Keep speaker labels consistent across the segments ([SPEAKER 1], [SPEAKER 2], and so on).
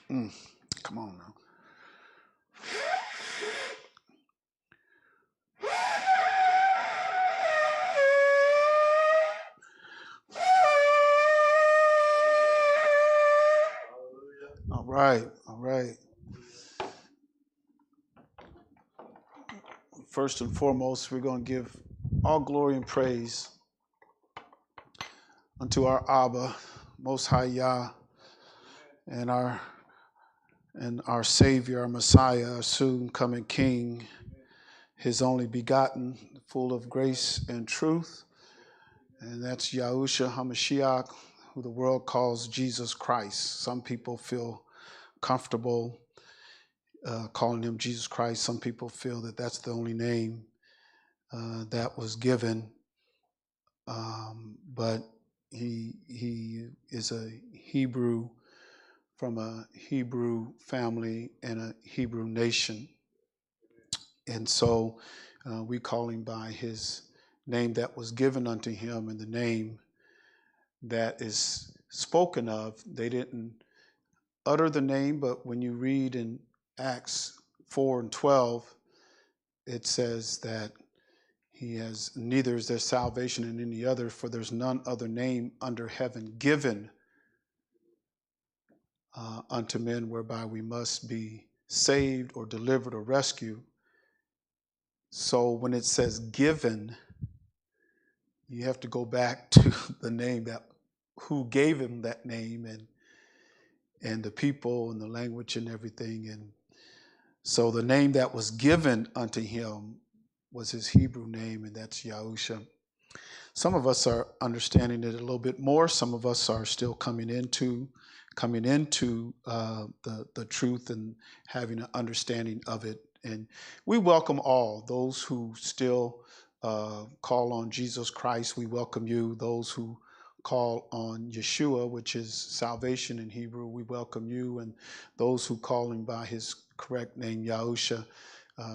[SPEAKER 1] Come on now. All right, all right. First and foremost, we're going to give all glory and praise unto our Abba, Most High Yah, and our Savior, our Messiah, our soon coming King, His only begotten, full of grace and truth, and that's Yahusha HaMashiach, who the world calls Jesus Christ. Some people feel comfortable calling him Jesus Christ. Some people feel that that's the only name that was given, but he is a Hebrew from a Hebrew family and a Hebrew nation, and so we call him by his name that was given unto him, and the name that is spoken of. They didn't utter the name, but when you read in Acts 4 and 12, it says that he has, neither is there salvation in any other, for there's none other name under heaven given unto men whereby we must be saved or delivered or rescued. So when it says given, you have to go back to the name that who gave him that name, and the people and the language and everything. And so the name that was given unto him was his Hebrew name, and that's Yahusha. Some of us are understanding it a little bit more. Some of us are still coming into the truth and having an understanding of it. And we welcome all those who still call on Jesus Christ. We welcome you. Those who call on Yeshua, which is salvation in Hebrew, we welcome you. And those who call him by his correct name, Yahusha,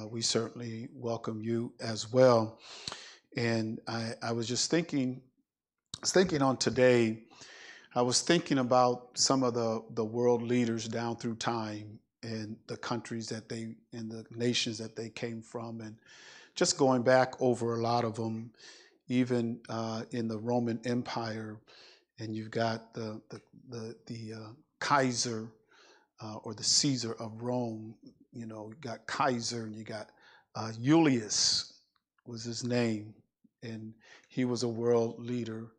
[SPEAKER 1] we certainly welcome you as well. And I was just thinking on today, I was thinking about some of the world leaders down through time and the countries that they, and the nations that they came from, and just going back over a lot of them, even in the Roman Empire. And you've got the Kaiser or the Caesar of Rome. You know, you got Kaiser, and you got Julius was his name, and he was a world leader.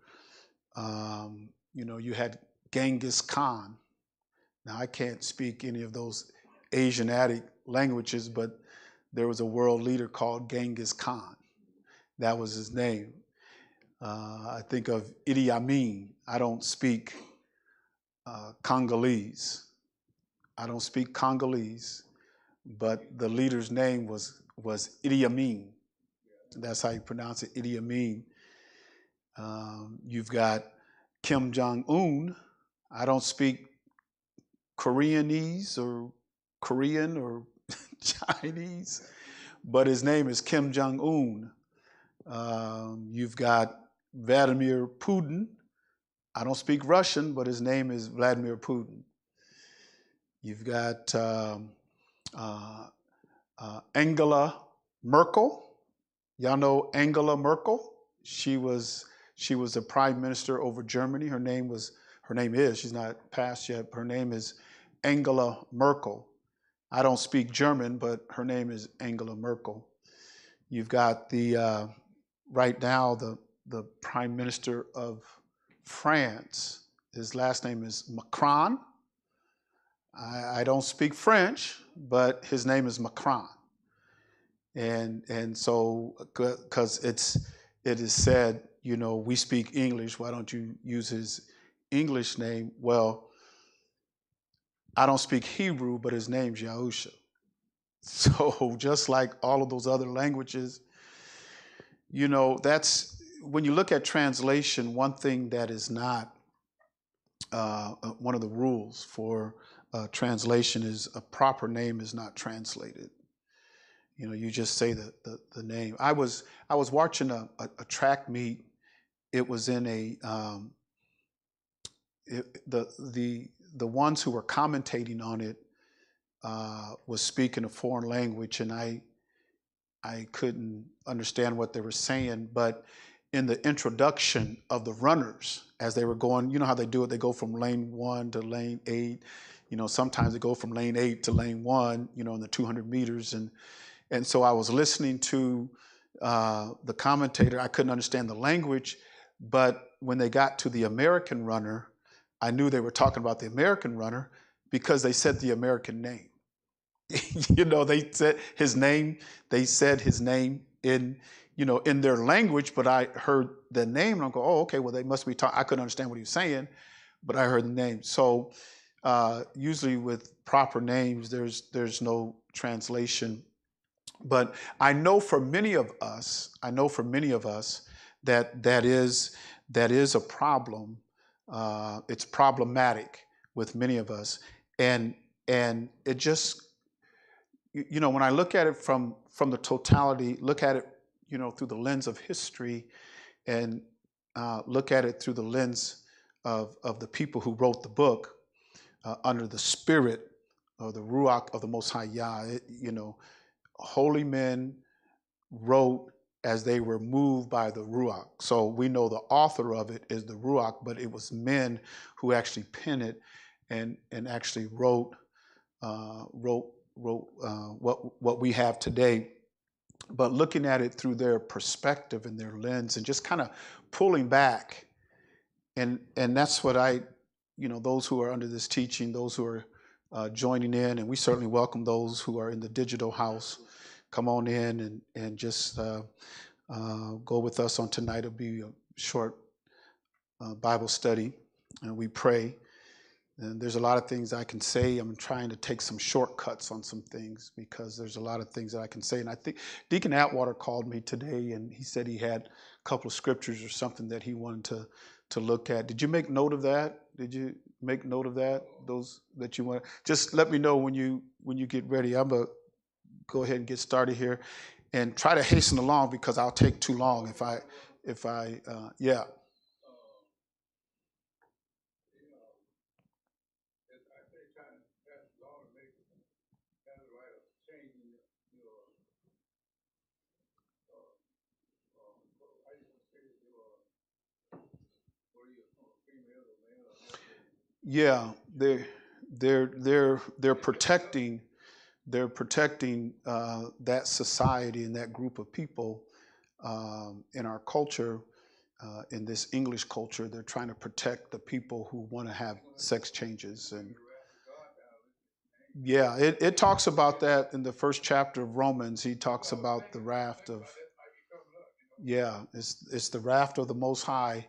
[SPEAKER 1] You know, you had Genghis Khan. Now, I can't speak any of those Asiatic languages, but there was a world leader called Genghis Khan. That was his name. I think of Idi Amin. I don't speak Congolese. I don't speak Congolese, but the leader's name was Idi Amin. That's how you pronounce it, Idi Amin. You've got Kim Jong-un. I don't speak Koreanese or Korean or Chinese, but his name is Kim Jong-un. You've got Vladimir Putin. I don't speak Russian, but his name is Vladimir Putin. You've got Angela Merkel. Y'all know Angela Merkel? She was a prime minister over Germany. Her name is, she's not passed yet, her name is Angela Merkel. I don't speak German, but her name is Angela Merkel. You've got the right now the prime minister of France. His last name is Macron. I don't speak French, but his name is Macron. And so, because it is said, you know, we speak English, why don't you use his English name? Well, I don't speak Hebrew, but his name's Yahusha. So just like all of those other languages, you know, that's, when you look at translation, one thing that is not one of the rules for translation is a proper name is not translated. You know, you just say the name. I was watching a track meet. It was in the the ones who were commentating on it was speaking a foreign language, and I couldn't understand what they were saying. But in the introduction of the runners, as they were going, you know how they do it, they go from lane 1 to lane 8. Sometimes they go from lane 8 to lane 1, in the 200 meters. And so I was listening to the commentator. I couldn't understand the language, but when they got to the American runner, I knew they were talking about the American runner because they said the American name. They said his name. They said his name in their language, but I heard the name and I go, oh, okay, well, they must be talking. I couldn't understand what he was saying, but I heard the name. So usually with proper names, there's no translation. But I know for many of us that is a problem. It's problematic with many of us, and it just, when I look at it from the totality, look at it, through the lens of history, and look at it through the lens of the people who wrote the book under the spirit or the Ruach of the Most High Yah. Holy men wrote as they were moved by the Ruach. So we know the author of it is the Ruach, but it was men who actually penned it and actually wrote what we have today. But looking at it through their perspective and their lens, and just kind of pulling back, and that's what those who are under this teaching, those who are joining in, and we certainly welcome those who are in the digital house. Come on in and just go with us on tonight. It'll be a short Bible study, and we pray. And there's a lot of things I can say. I'm trying to take some shortcuts on some things because there's a lot of things that I can say. And I think Deacon Atwater called me today, and he said he had a couple of scriptures or something that he wanted to look at. Did you make note of that? Did you make note of that? Those that you want? Just let me know when you get ready. I'm gonna go ahead and get started here, and try to hasten along because I'll take too long if I yeah. Yeah, they're protecting that society and that group of people in our culture, in this English culture. They're trying to protect the people who want to have sex changes. And yeah, it talks about that in the first chapter of Romans. He talks about the wrath of, yeah, it's the wrath of the Most High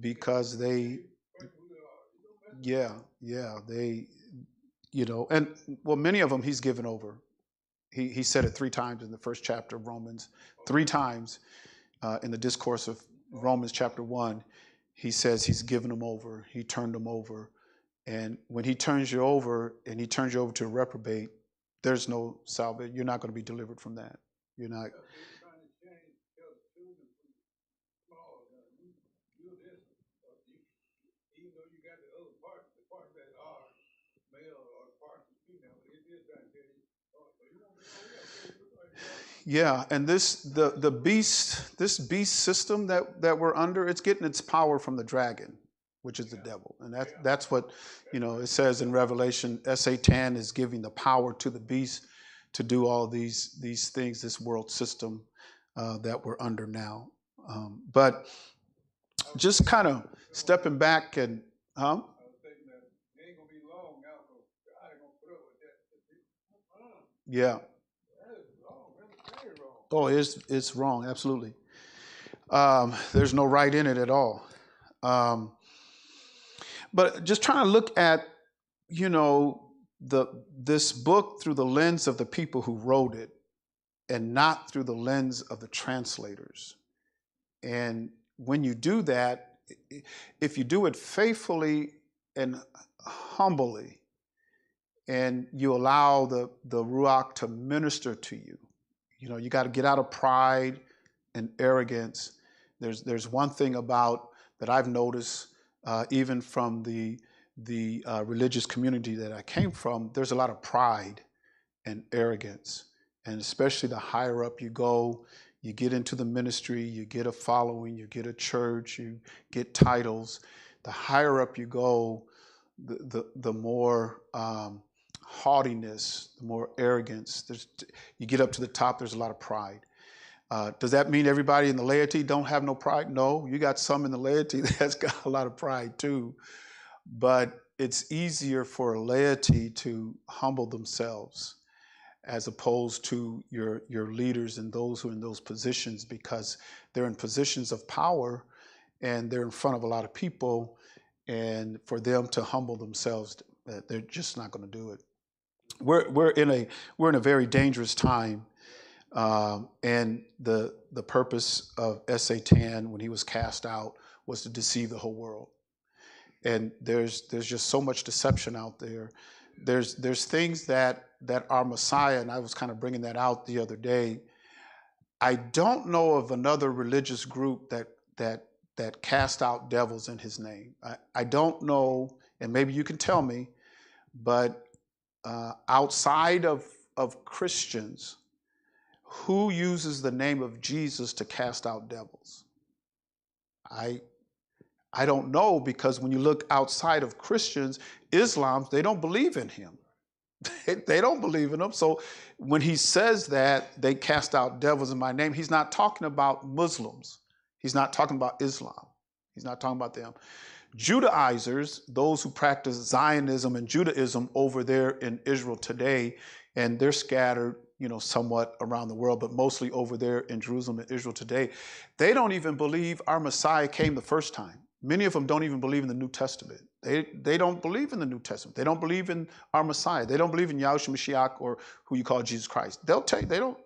[SPEAKER 1] because they, yeah, they, and well, many of them he's given over. He said it 3 times in the first chapter of Romans, 3 times in the discourse of Romans chapter 1. He says he's given them over. He turned them over. And when he turns you over and he turns you over to a reprobate, there's no salvation. You're not going to be delivered from that. You're not. Yeah, and this beast system that we're under, it's getting its power from the dragon, which is the devil, and that's what it says in Revelation. Satan is giving the power to the beast to do all these things, this world system that we're under now. But just kind of stepping back and yeah. Oh, it's wrong, absolutely. There's no right in it at all. But just trying to look at, this book through the lens of the people who wrote it, and not through the lens of the translators. And when you do that, if you do it faithfully and humbly, and you allow the Ruach to minister to you, you got to get out of pride and arrogance. There's one thing about that I've noticed, even from the the religious community that I came from, there's a lot of pride and arrogance. And especially the higher up you go, you get into the ministry, you get a following, you get a church, you get titles. The higher up you go, the more haughtiness, the more arrogance. You get up to the top, there's a lot of pride. Does that mean everybody in the laity don't have no pride? No, you got some in the laity that's got a lot of pride too. But it's easier for a laity to humble themselves as opposed to your leaders and those who are in those positions, because they're in positions of power and they're in front of a lot of people, and for them to humble themselves, they're just not going to do it. We're in a very dangerous time, and the purpose of Satan when he was cast out was to deceive the whole world. And there's just so much deception out there. There's things that our Messiah, and I was kind of bringing that out the other day. I don't know of another religious group that cast out devils in his name. I don't know, and maybe you can tell me, but outside of Christians, who uses the name of Jesus to cast out devils? I don't know, because when you look outside of Christians, Islam, they don't believe in him. They don't believe in him. So when he says that they cast out devils in my name, he's not talking about Muslims. He's not talking about Islam. He's not talking about them. Judaizers, those who practice Zionism and Judaism over there in Israel today, and they're scattered, somewhat around the world, but mostly over there in Jerusalem and Israel today, they don't even believe our Messiah came the first time. Many of them don't even believe in the New Testament. They don't believe in the New Testament. They don't believe in our Messiah. They don't believe in Yahushua Mashiach, or who you call Jesus Christ. They'll tell you, they don't,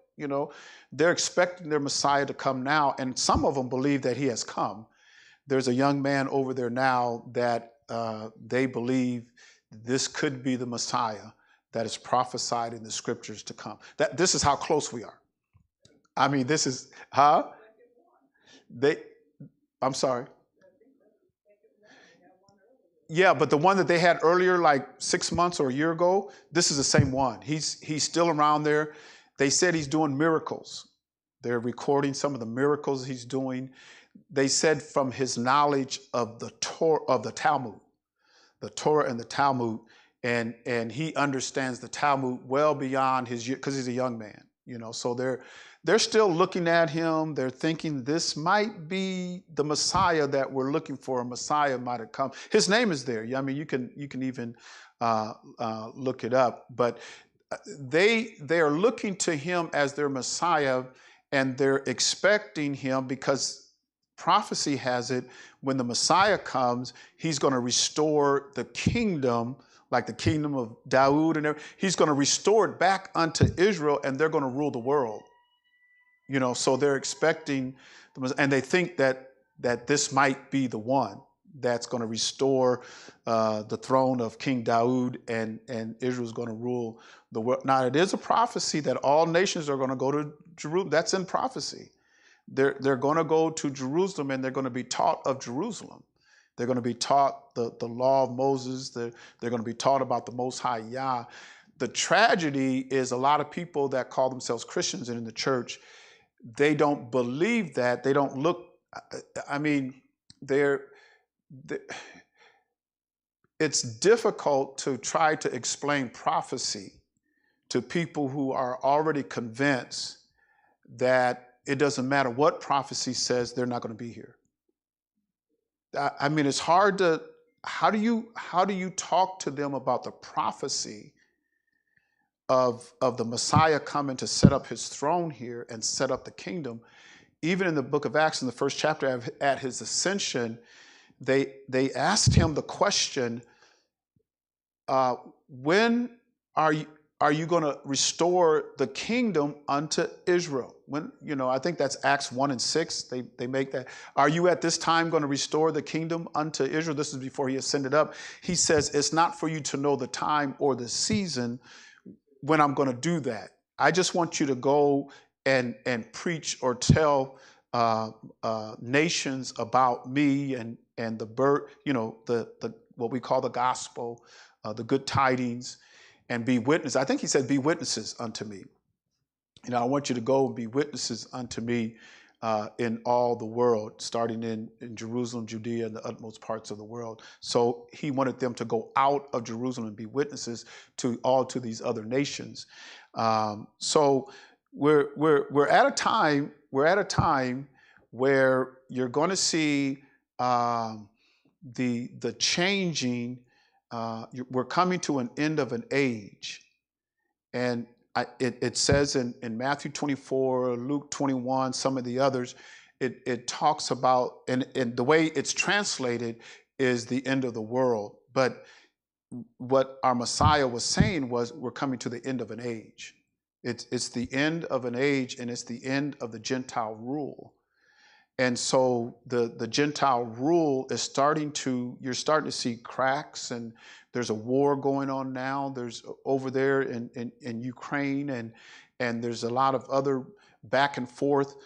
[SPEAKER 1] they're expecting their Messiah to come now, and some of them believe that he has come. There's a young man over there now that they believe this could be the Messiah that is prophesied in the scriptures to come. This is how close we are. I mean, this is, I'm sorry. Yeah, but the one that they had earlier, like 6 months or a year ago, this is the same one. He's still around there. They said he's doing miracles. They're recording some of the miracles he's doing. They said from his knowledge of the Torah, of the Talmud, the Torah and the Talmud, and he understands the Talmud well beyond his year, because he's a young man, So they're still looking at him. They're thinking this might be the Messiah that we're looking for. A Messiah might have come. His name is there. I mean, you can even look it up. But they are looking to him as their Messiah, and they're expecting him, because prophecy has it, when the Messiah comes, he's going to restore the kingdom, like the kingdom of Dawood and everything. He's going to restore it back unto Israel, and they're going to rule the world. So they're expecting, and they think that this might be the one that's going to restore the throne of King Dawood, and Israel's going to rule the world. Now, it is a prophecy that all nations are going to go to Jerusalem. That's in prophecy. They're going to go to Jerusalem, and they're going to be taught of Jerusalem. They're going to be taught the law of Moses. They're going to be taught about the Most High Yah. The tragedy is a lot of people that call themselves Christians and in the church, they don't believe that. They don't look. I mean, it's difficult to try to explain prophecy to people who are already convinced that it doesn't matter what prophecy says, they're not going to be here. I mean, it's hard to, how do you talk to them about the prophecy of the Messiah coming to set up his throne here and set up the kingdom? Even in the book of Acts, in the first chapter, at his ascension, they asked him the question, when are you going to restore the kingdom unto Israel? When, I think that's Acts 1 and 6. They make that. Are you at this time going to restore the kingdom unto Israel? This is before he ascended up. He says, it's not for you to know the time or the season when I'm going to do that. I just want you to go and preach or tell nations about me and the birth, what we call the gospel, the good tidings, and be witnesses. I think he said, be witnesses unto me. I want you to go and be witnesses unto me in all the world, starting in Jerusalem, Judea, and the utmost parts of the world. So he wanted them to go out of Jerusalem and be witnesses to these other nations. So we're at a time where you're going to see the changing. We're coming to an end of an age, and it says in Matthew 24, Luke 21, some of the others, it talks about, and the way it's translated is the end of the world. But what our Messiah was saying was, we're coming to the end of an age. It's the end of an age, and it's the end of the Gentile rule. And so the Gentile rule is you're starting to see cracks, and there's a war going on now. There's over there in Ukraine, and there's a lot of other back and forth.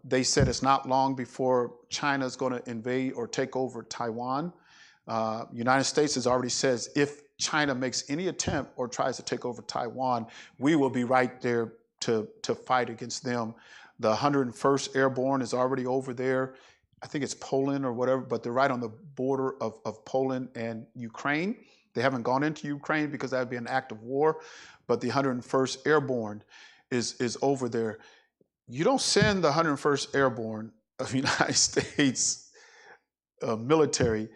[SPEAKER 1] They said it's not long before China's going to invade or take over Taiwan. United States has already said, if China makes any attempt or tries to take over Taiwan, we will be right there to fight against them. The 101st Airborne is already over there. I think it's Poland or whatever, but they're right on the border of Poland and Ukraine. They haven't gone into Ukraine because that would be an act of war, but the 101st Airborne is over there. You don't send the 101st Airborne of the United States military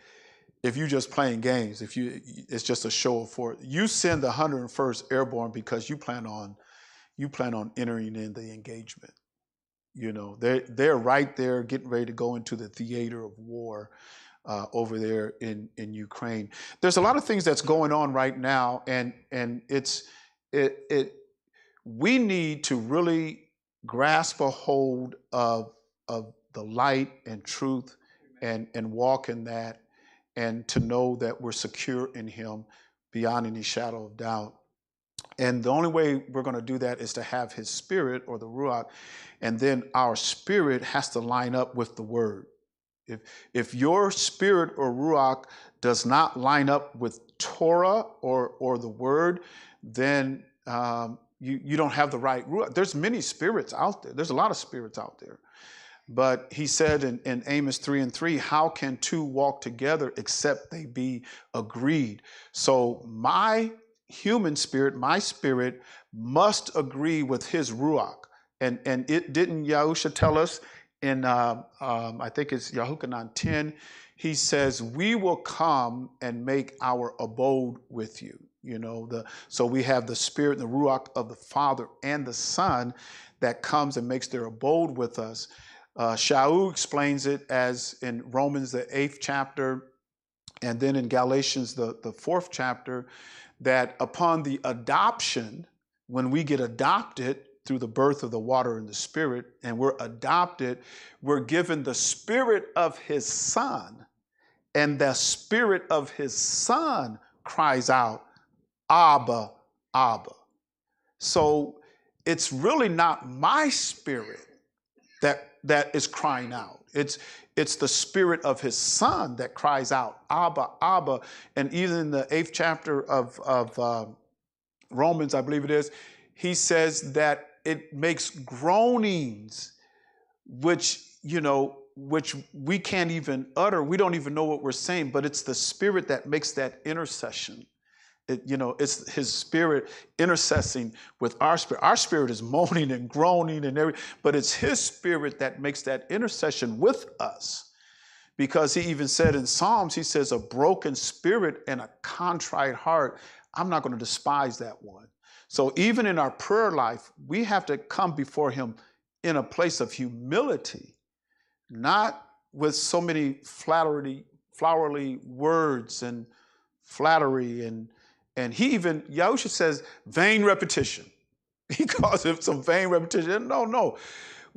[SPEAKER 1] if you're just playing games, it's just a show of force. You send the 101st Airborne because you plan on entering in the engagement. They're right there getting ready to go into the theater of war over there in Ukraine. There's a lot of things that's going on right now, and we need to really grasp a hold of the light and truth and walk in that, and to know that we're secure in him beyond any shadow of doubt. And the only way we're going to do that is to have his spirit, or the Ruach, and then our spirit has to line up with the word. If your spirit or Ruach does not line up with Torah or the word, then you don't have the right Ruach. There's many spirits out there. There's a lot of spirits out there. But he said in Amos 3:3, how can two walk together except they be agreed? So my human spirit, my spirit, must agree with his Ruach. And it didn't Yahusha tell us in, I think it's Yahuchanan 10, he says, we will come and make our abode with you. So we have the spirit and the Ruach of the Father and the Son that comes and makes their abode with us. Shaul explains it as in Romans, the 8th chapter, and then in Galatians, the 4th chapter, that upon the adoption, when we get adopted through the birth of the water and the spirit, and we're adopted, we're given the spirit of his Son, and the spirit of his Son cries out, Abba, Abba. So it's really not my spirit that is crying out. It's the spirit of his Son that cries out, Abba, Abba. And even in the 8th chapter of Romans, I believe it is, he says that it makes groanings, which we can't even utter. We don't even know what we're saying, but it's the spirit that makes that intercession. It's his spirit intercessing with our spirit. Our spirit is moaning and groaning and everything, but it's his spirit that makes that intercession with us. Because he even said in Psalms, he says, a broken spirit and a contrite heart, I'm not going to despise that one. So even in our prayer life, we have to come before him in a place of humility, not with so many flowery words and flattery and he even, Yahusha says, vain repetition. He calls it some vain repetition. No.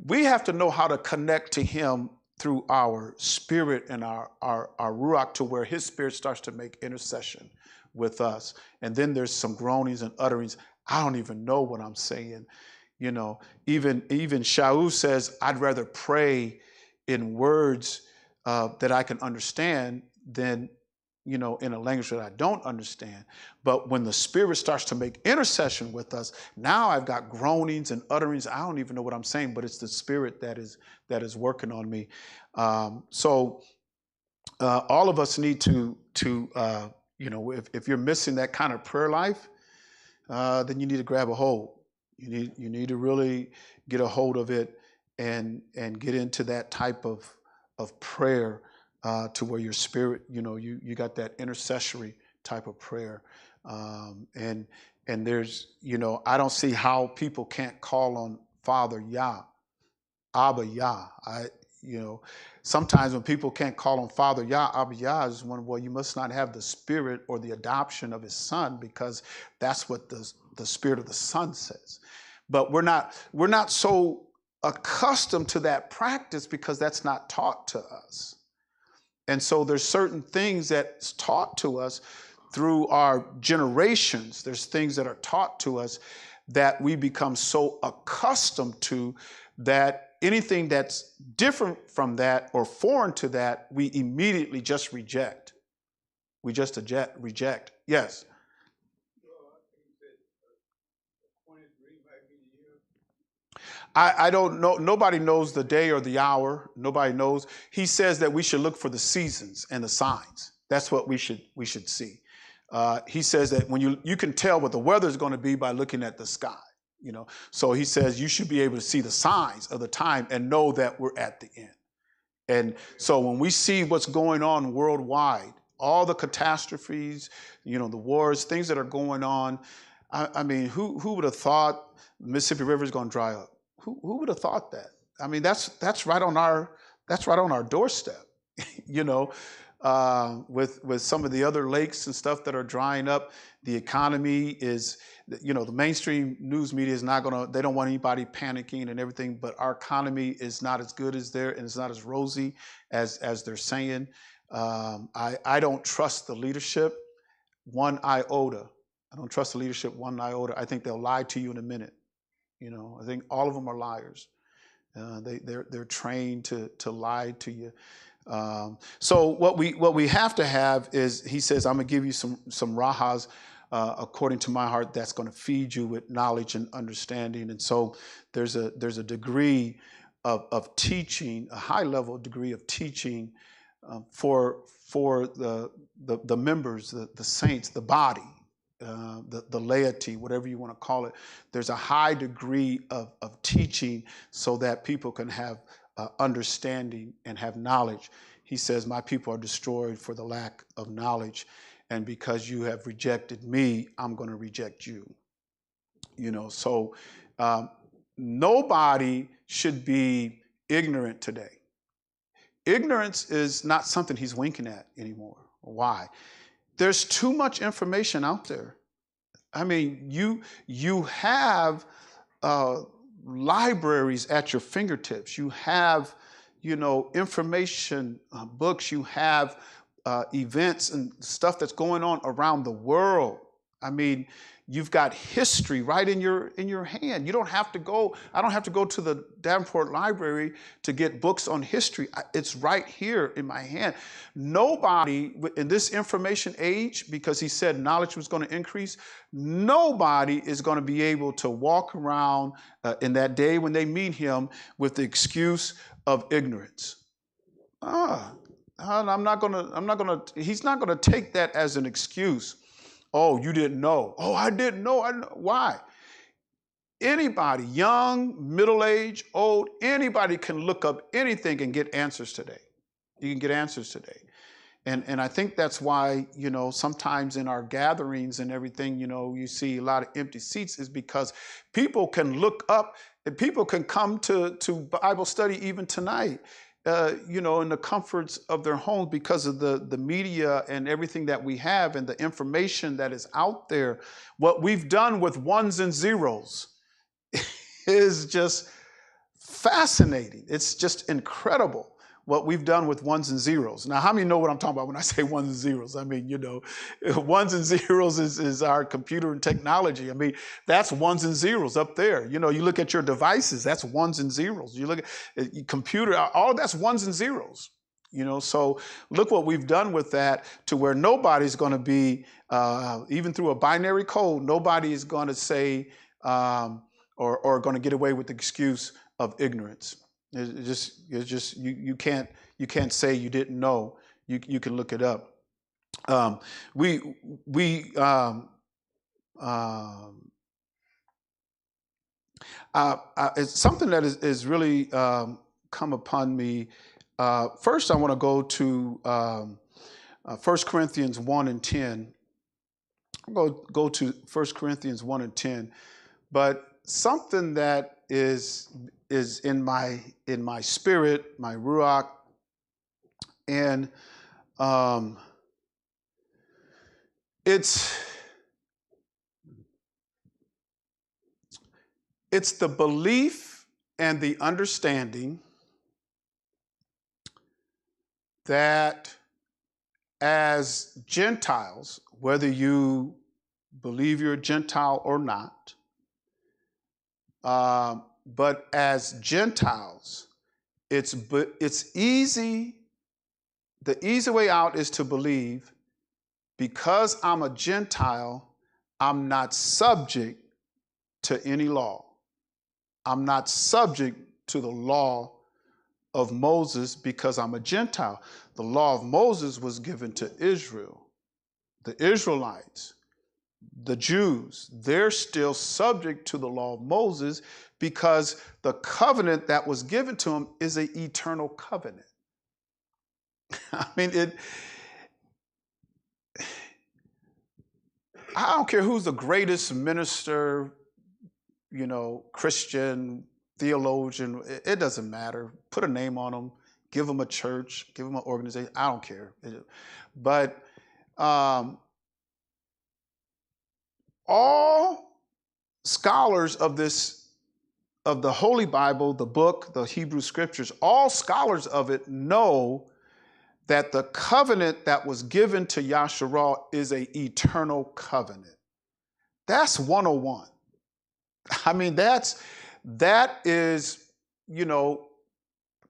[SPEAKER 1] We have to know how to connect to him through our spirit and our Ruach, to where his spirit starts to make intercession with us. And then there's some groanings and utterings. I don't even know what I'm saying. Even Shaul says, I'd rather pray in words that I can understand than in a language that I don't understand. But when the Spirit starts to make intercession with us, now I've got groanings and utterings. I don't even know what I'm saying, but it's the Spirit that is working on me. So all of us need to if you're missing that kind of prayer life, then you need to grab a hold. You need to really get a hold of it and get into that type of prayer to where your spirit, you got that intercessory type of prayer. And there's, I don't see how people can't call on Father Yah, Abba Yah. Sometimes when people can't call on Father Yah, Abba Yah, is one, well, you must not have the spirit or the adoption of his son, because that's what the spirit of the son says. But we're not so accustomed to that practice because that's not taught to us. And so there's certain things that's taught to us through our generations. There's things that are taught to us that we become so accustomed to that anything that's different from that or foreign to that, we immediately just reject. We just reject. Yes. I don't know. Nobody knows the day or the hour. Nobody knows. He says that we should look for the seasons and the signs. That's what we should see. He says that when you can tell what the weather is going to be by looking at the sky. So he says you should be able to see the signs of the time and know that we're at the end. And so when we see what's going on worldwide, all the catastrophes, the wars, things that are going on, I mean, who would have thought the Mississippi River is going to dry up? Who would have thought that? I mean, that's right on our doorstep, with some of the other lakes and stuff that are drying up. The economy is, the mainstream news media is not they don't want anybody panicking and everything, but our economy is not as good as and it's not as rosy as they're saying. I don't trust the leadership one iota. I don't trust the leadership one iota. I think they'll lie to you in a minute. I think all of them are liars. They're trained to lie to you. So what we have to have is, he says, I'm gonna give you some rahas according to my heart, that's going to feed you with knowledge and understanding. And so there's a degree of teaching, a high level degree of teaching for the members, the saints, the body. The laity, whatever you want to call it. There's a high degree of teaching so that people can have understanding and have knowledge. He says, my people are destroyed for the lack of knowledge, and because you have rejected me, I'm going to reject you. So nobody should be ignorant today. Ignorance is not something he's winking at anymore. Why? There's too much information out there. I mean, you have libraries at your fingertips. You have, information books. You have events and stuff that's going on around the world. I mean, you've got history right in your hand. You don't have to go. I don't have to go to the Davenport Library to get books on history. It's right here in my hand. Nobody in this information age, because he said knowledge was going to increase, nobody is going to be able to walk around in that day when they meet him with the excuse of ignorance. He's not going to take that as an excuse. Oh, you didn't know. Oh, I didn't know. Why? Anybody, young, middle-aged, old, anybody can look up anything and get answers today. You can get answers today. And I think that's why, sometimes in our gatherings and everything, you see a lot of empty seats, is because people can look up and people can come to Bible study even tonight. In the comforts of their homes, because of the media and everything that we have and the information that is out there. What we've done with ones and zeros is just fascinating. It's just incredible what we've done with ones and zeros. Now, how many know what I'm talking about when I say ones and zeros? I mean, ones and zeros is our computer and technology. I mean, that's ones and zeros up there. You look at your devices, that's ones and zeros. You look at your computer, all that's ones and zeros. So look what we've done with that, to where nobody's going to be, even through a binary code, nobody is going to say or going to get away with the excuse of ignorance. You can't say you didn't know. You can look it up. It's something that is really come upon me. First, I want to go to 1 Corinthians 1 and 10. I'll go to 1 Corinthians 1 and 10. But something that is in my spirit, my ruach, and it's the belief and the understanding that as Gentiles, whether you believe you're a Gentile or not, but as Gentiles, it's easy. The easy way out is to believe, because I'm a Gentile, I'm not subject to any law. I'm not subject to the law of Moses because I'm a Gentile. The law of Moses was given to Israel. The Israelites, the Jews, they're still subject to the law of Moses because the covenant that was given to them is an eternal covenant. I mean, I don't care who's the greatest minister, Christian, theologian, it doesn't matter. Put a name on them, give them a church, give them an organization. I don't care. But all scholars of the Holy Bible, the book, the Hebrew Scriptures, all scholars of it know that the covenant that was given to Yasharal is an eternal covenant. That's 101. I mean, that is,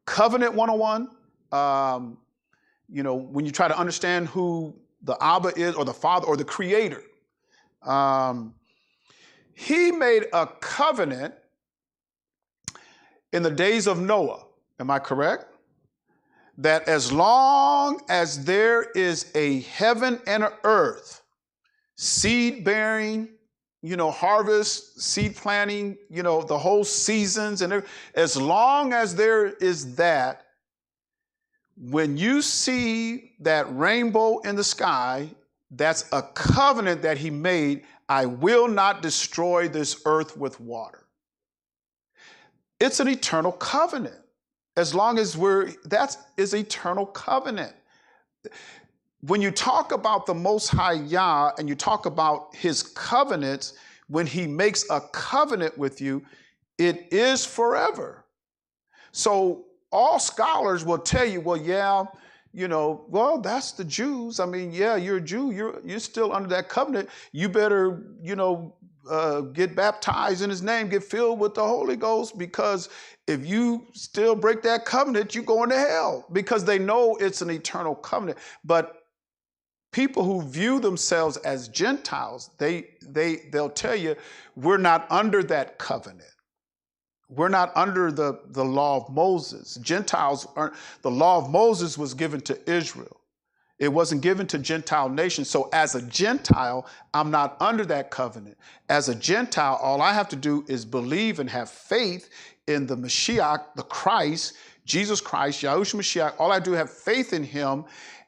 [SPEAKER 1] covenant 101. When you try to understand who the Abba is, or the Father, or the Creator, he made a covenant in the days of Noah. Am I correct? That as long as there is a heaven and an earth, seed bearing, harvest, seed planting, the whole seasons, and as long as there is that, when you see that rainbow in the sky, that's a covenant that he made. I will not destroy this earth with water. It's an eternal covenant. As long as that is eternal covenant. When you talk about the Most High Yah and you talk about his covenants, when he makes a covenant with you, it is forever. So all scholars will tell you, well, yeah, that's the Jews. I mean, yeah, you're a Jew. You're still under that covenant. You better, get baptized in his name, get filled with the Holy Ghost, because if you still break that covenant, you're going to hell, because they know it's an eternal covenant. But people who view themselves as Gentiles, they'll tell you, we're not under that covenant. We're not under the law of Moses. Gentiles aren't. The law of Moses was given to Israel. It wasn't given to Gentile nations. So as a Gentile, I'm not under that covenant. As a Gentile, all I have to do is believe and have faith in the Mashiach, the Christ, Jesus Christ, Yahushua Mashiach. All I do is have faith in him,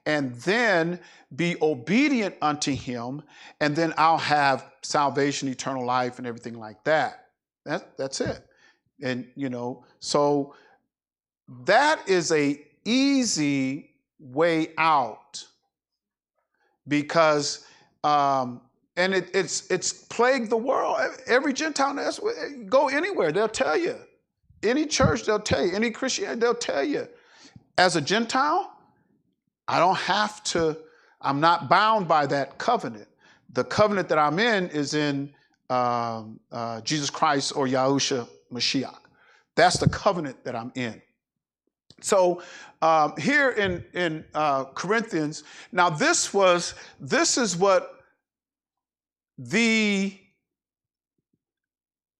[SPEAKER 1] and then be obedient unto him, and then I'll have salvation, eternal life, and everything like that. That's it. And, so that is a easy way out, because, and it's plagued the world. Every Gentile, go anywhere, they'll tell you. Any church, they'll tell you. Any Christian, they'll tell you. As a Gentile, I'm not bound by that covenant. The covenant that I'm in is in Jesus Christ, or Yahushua Mashiach. That's the covenant that I'm in. So here in Corinthians, now this is what the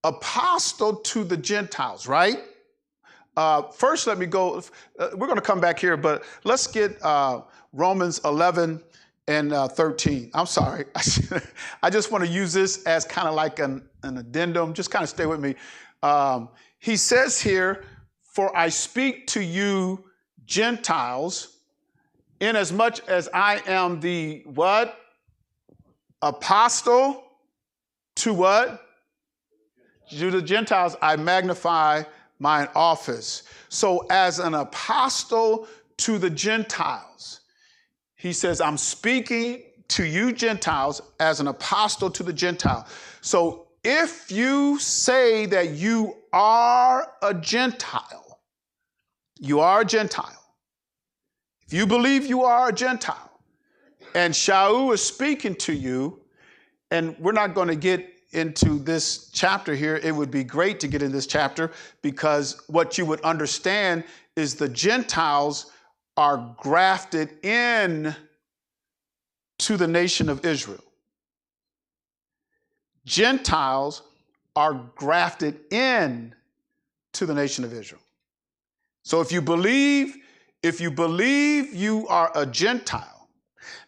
[SPEAKER 1] apostle to the Gentiles, right? First, let me go. We're going to come back here, but let's get Romans 11 and 13. I'm sorry. I just want to use this as kind of like an addendum. Just kind of stay with me. He says here, for I speak to you Gentiles, inasmuch as I am the what? Apostle to what? To the Gentiles, I magnify mine office. So as an apostle to the Gentiles, he says, I'm speaking to you Gentiles as an apostle to the Gentile. So if you say that you are a Gentile, you are a Gentile. If you believe you are a Gentile, and Shaul is speaking to you, and we're not going to get into this chapter here. It would be great to get in this chapter, because what you would understand is the Gentiles are grafted in to the nation of Israel. Gentiles are grafted in to the nation of Israel. So if you believe you are a Gentile,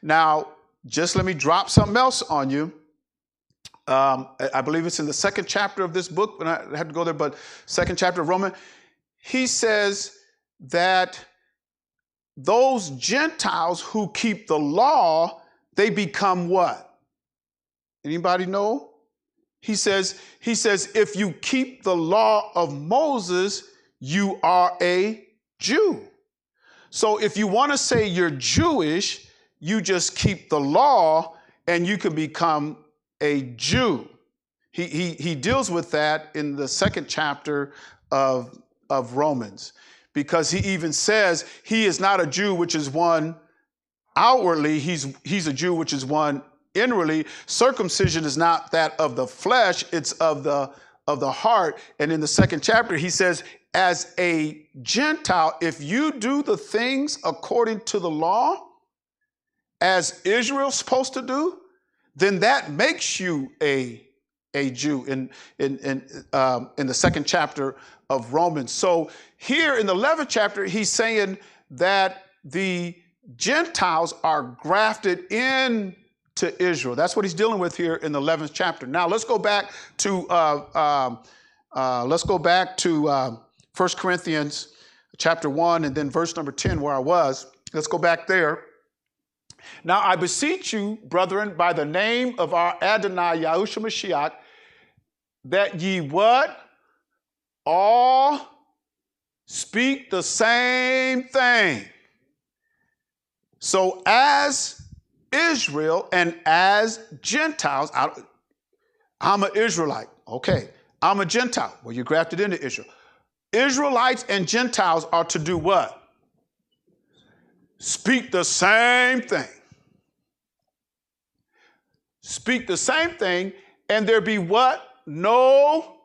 [SPEAKER 1] now just let me drop something else on you. I believe it's in the second chapter of this book, but I had to go there, but second chapter of Romans, he says that those Gentiles who keep the law, they become what? Anybody know? He says, if you keep the law of Moses, you are a Jew. So if you want to say you're Jewish, you just keep the law and you can become a Jew. He deals with that in the second chapter of Romans, because he even says he is not a Jew, which is one outwardly. He's a Jew, which is one inwardly. Circumcision is not that of the flesh, it's of the heart. And in the second chapter, he says, as a Gentile, if you do the things according to the law, as Israel's supposed to do, then that makes you a Jew in the second chapter of Romans. So here in the 11th chapter, he's saying that the Gentiles are grafted in to Israel. That's what he's dealing with here in the 11th chapter. Now let's go back to 1 Corinthians chapter 1 and then verse number 10, where I was. Let's go back there. Now I beseech you, brethren, by the name of our Adonai Yahushua Mashiach, that ye what? All speak the same thing. So as Israel and as Gentiles, I'm an Israelite. Okay, I'm a Gentile. Well, you're grafted into Israel. Israelites and Gentiles are to do what? Speak the same thing. Speak the same thing, and there be what? No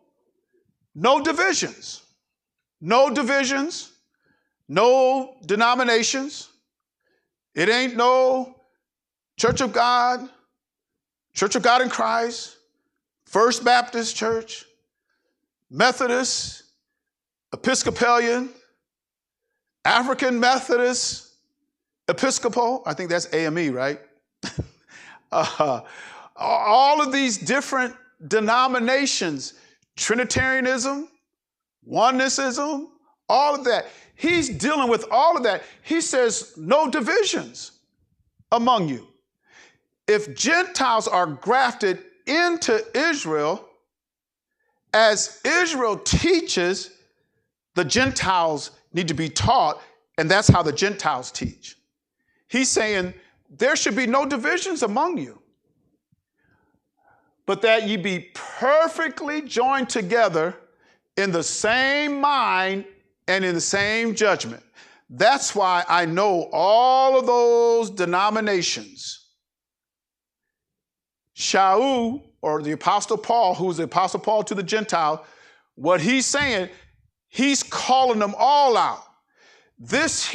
[SPEAKER 1] divisions. No divisions. No denominations. It ain't no Church of God in Christ, First Baptist Church, Methodist, Episcopalian, African Methodist, Episcopal, I think that's AME, right? All of these different denominations, Trinitarianism, Onenessism, all of that. He's dealing with all of that. He says, no divisions among you. If Gentiles are grafted into Israel, as Israel teaches, the Gentiles need to be taught, and that's how the Gentiles teach. He's saying there should be no divisions among you, but that ye be perfectly joined together in the same mind and in the same judgment. That's why I know all of those denominations. Shaul, or the Apostle Paul, who's the Apostle Paul to the Gentile, what he's saying, he's calling them all out. This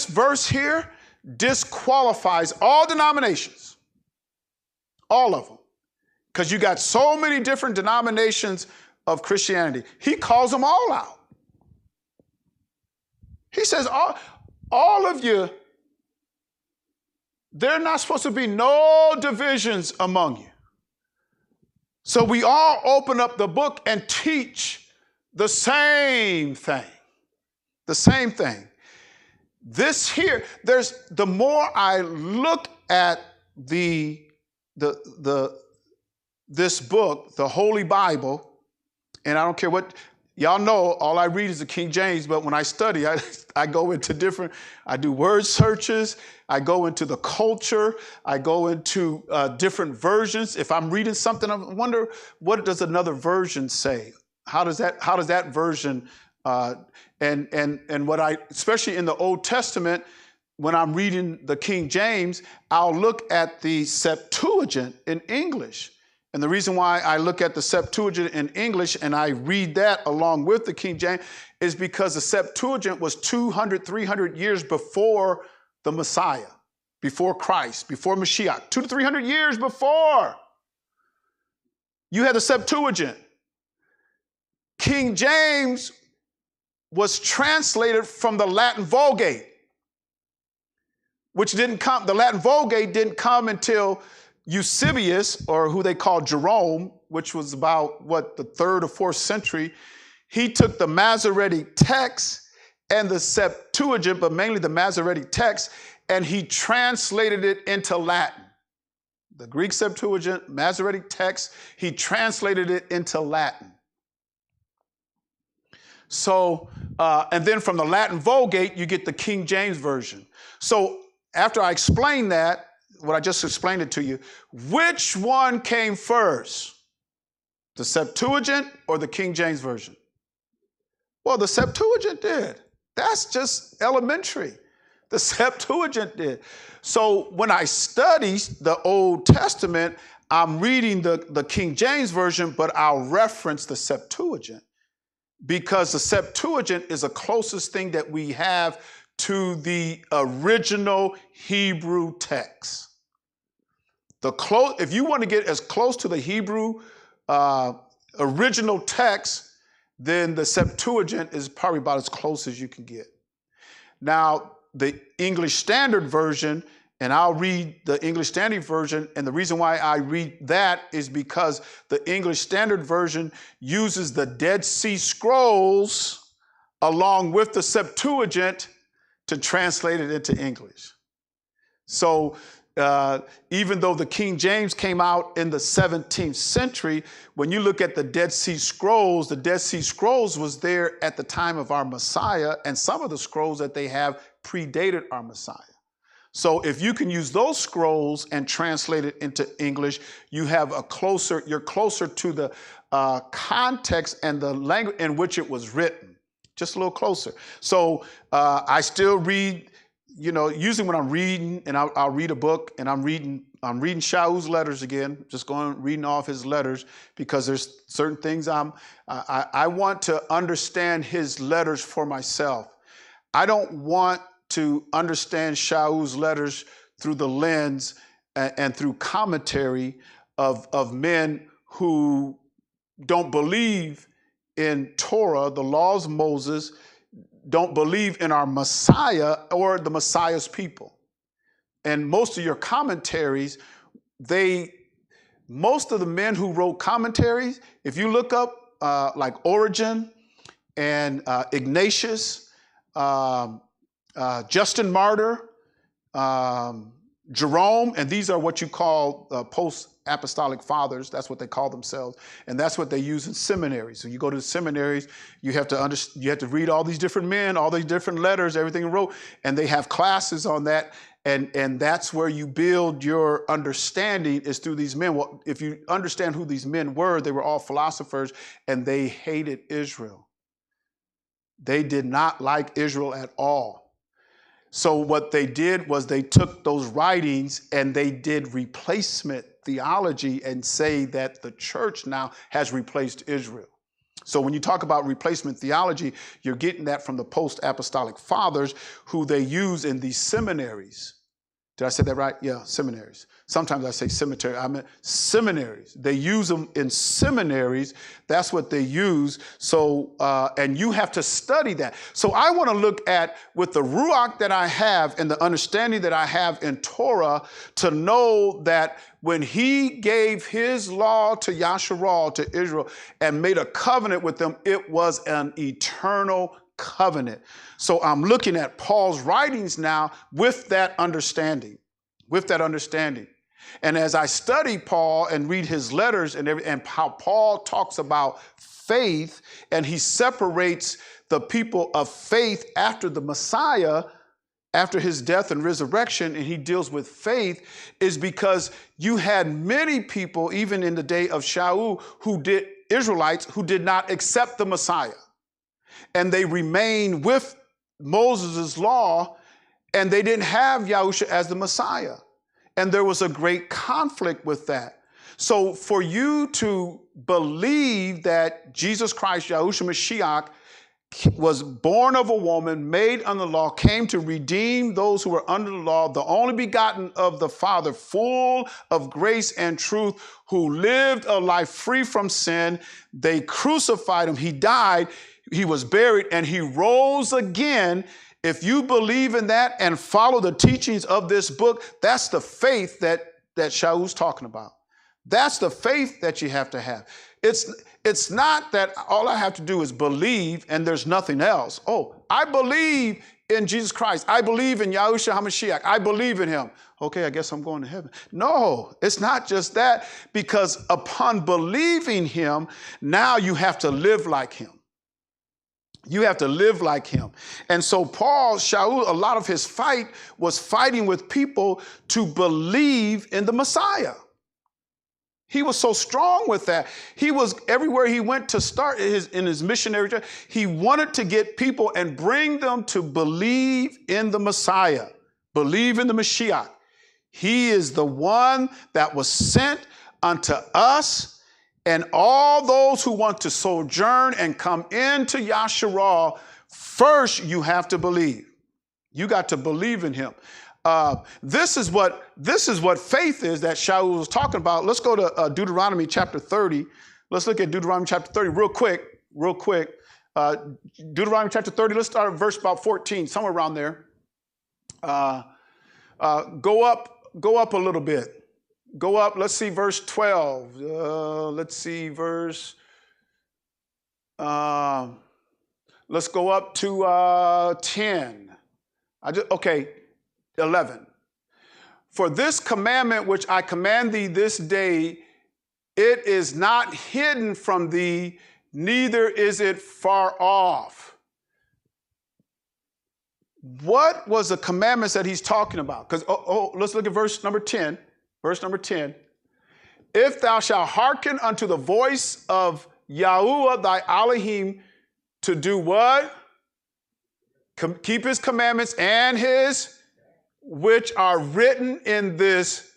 [SPEAKER 1] verse here disqualifies all denominations, all of them, because you got so many different denominations of Christianity. He calls them all out. He says, all of you, there are not supposed to be no divisions among you. So we all open up the book and teach the same thing. The same thing. This here, the more I look at this book, the Holy Bible, and I don't care what, y'all know all I read is the King James, but when I study, I go into I do word searches, I go into the culture, I go into different versions. If I'm reading something, I wonder, what does another version say? How does that version, and what especially in the Old Testament, when I'm reading the King James, I'll look at the Septuagint in English. And the reason why I look at the Septuagint in English and I read that along with the King James is because the Septuagint was 200, 300 years before the Messiah, before Christ, before Mashiach, 200 to 300 years before. You had the Septuagint. King James was translated from the Latin Vulgate, which didn't come, the Latin Vulgate didn't come until Eusebius, or who they call Jerome, which was about, the 3rd or 4th century. He took the Masoretic text and the Septuagint, but mainly the Masoretic text, and he translated it into Latin. The Greek Septuagint, Masoretic text, he translated it into Latin. So, and then from the Latin Vulgate, you get the King James Version. So after I explain that, what I just explained it to you, which one came first? The Septuagint or the King James Version? Well, the Septuagint did. That's just elementary. The Septuagint did. So when I study the Old Testament, I'm reading the King James Version, but I'll reference the Septuagint because the Septuagint is the closest thing that we have to the original Hebrew text. If you want to get as close to the Hebrew original text, then the Septuagint is probably about as close as you can get. Now, the English Standard Version, and I'll read the English Standard Version, and the reason why I read that is because the English Standard Version uses the Dead Sea Scrolls along with the Septuagint to translate it into English. So even though the King James came out in the 17th century, when you look at the Dead Sea Scrolls was there at the time of our Messiah, and some of the scrolls that they have predated our Messiah. So if you can use those scrolls and translate it into English, you're closer to the context and the language in which it was written, just a little closer. So I still read, usually when I'm reading, and I'll read a book, and I'm reading Shaul's letters again, just reading off his letters, because there's certain things I want to understand his letters for myself. I don't want to understand Shaul's letters through the lens and through commentary of men who don't believe in Torah, the laws of Moses, don't believe in our Messiah or the Messiah's people. And most of your commentaries, most of the men who wrote commentaries, if you look up like Origen and Ignatius, Justin Martyr, Jerome, and these are what you call post-apostolic fathers. That's what they call themselves, and that's what they use in seminaries. So you go to the seminaries, you have to read all these different men, all these different letters, everything wrote, and they have classes on that, and that's where you build your understanding, is through these men. Well, if you understand who these men were, they were all philosophers, and they hated Israel. They did not like Israel at all. So what they did was they took those writings and they did replacement theology and say that the church now has replaced Israel. So when you talk about replacement theology, you're getting that from the post-apostolic fathers who they use in these seminaries. Did I say that right? Yeah, seminaries. Sometimes I say cemetery. I meant seminaries. They use them in seminaries. That's what they use. So, and you have to study that. So I want to look at, with the ruach that I have and the understanding that I have in Torah, to know that when he gave his law to Yasharal, to Israel, and made a covenant with them, it was an eternal covenant. So I'm looking at Paul's writings now with that understanding, And as I study Paul and read his letters and how Paul talks about faith, and he separates the people of faith after the Messiah, after his death and resurrection, and he deals with faith, is because you had many people, even in the day of Shaul, Israelites, who did not accept the Messiah. And they remained with Moses' law, and they didn't have Yahusha as the Messiah. And there was a great conflict with that. So for you to believe that Jesus Christ, Yahusha Mashiach, was born of a woman, made under the law, came to redeem those who were under the law, the only begotten of the Father, full of grace and truth, who lived a life free from sin. They crucified him. He died. He was buried, and he rose again. If you believe in that and follow the teachings of this book, that's the faith that Shaul's talking about. That's the faith that you have to have. It's not that all I have to do is believe and there's nothing else. Oh, I believe in Jesus Christ. I believe in Yahushua HaMashiach. I believe in him. Okay, I guess I'm going to heaven. No, it's not just that, because upon believing him, now you have to live like him. You have to live like him. And so Shaul, a lot of his fight was fighting with people to believe in the Messiah. He was so strong with that. He was everywhere he went to start in his missionary journey. He wanted to get people and bring them to believe in the Messiah, believe in the Mashiach. He is the one that was sent unto us, and all those who want to sojourn and come into Yasharal, first you have to believe. You got to believe in him. This is what faith is that Shaul was talking about. Let's go to Deuteronomy chapter 30. Let's look at Deuteronomy chapter 30 real quick. Deuteronomy chapter 30, let's start at verse about 14, somewhere around there. Go up a little bit. Go up, let's see verse 12. Let's go up to 10. 11. For this commandment which I command thee this day, it is not hidden from thee, neither is it far off. What was the commandments that he's talking about? Because let's look at verse number 10. Verse number 10. If thou shalt hearken unto the voice of Yahuwah thy Elohim to do what? Keep his commandments and his, which are written in this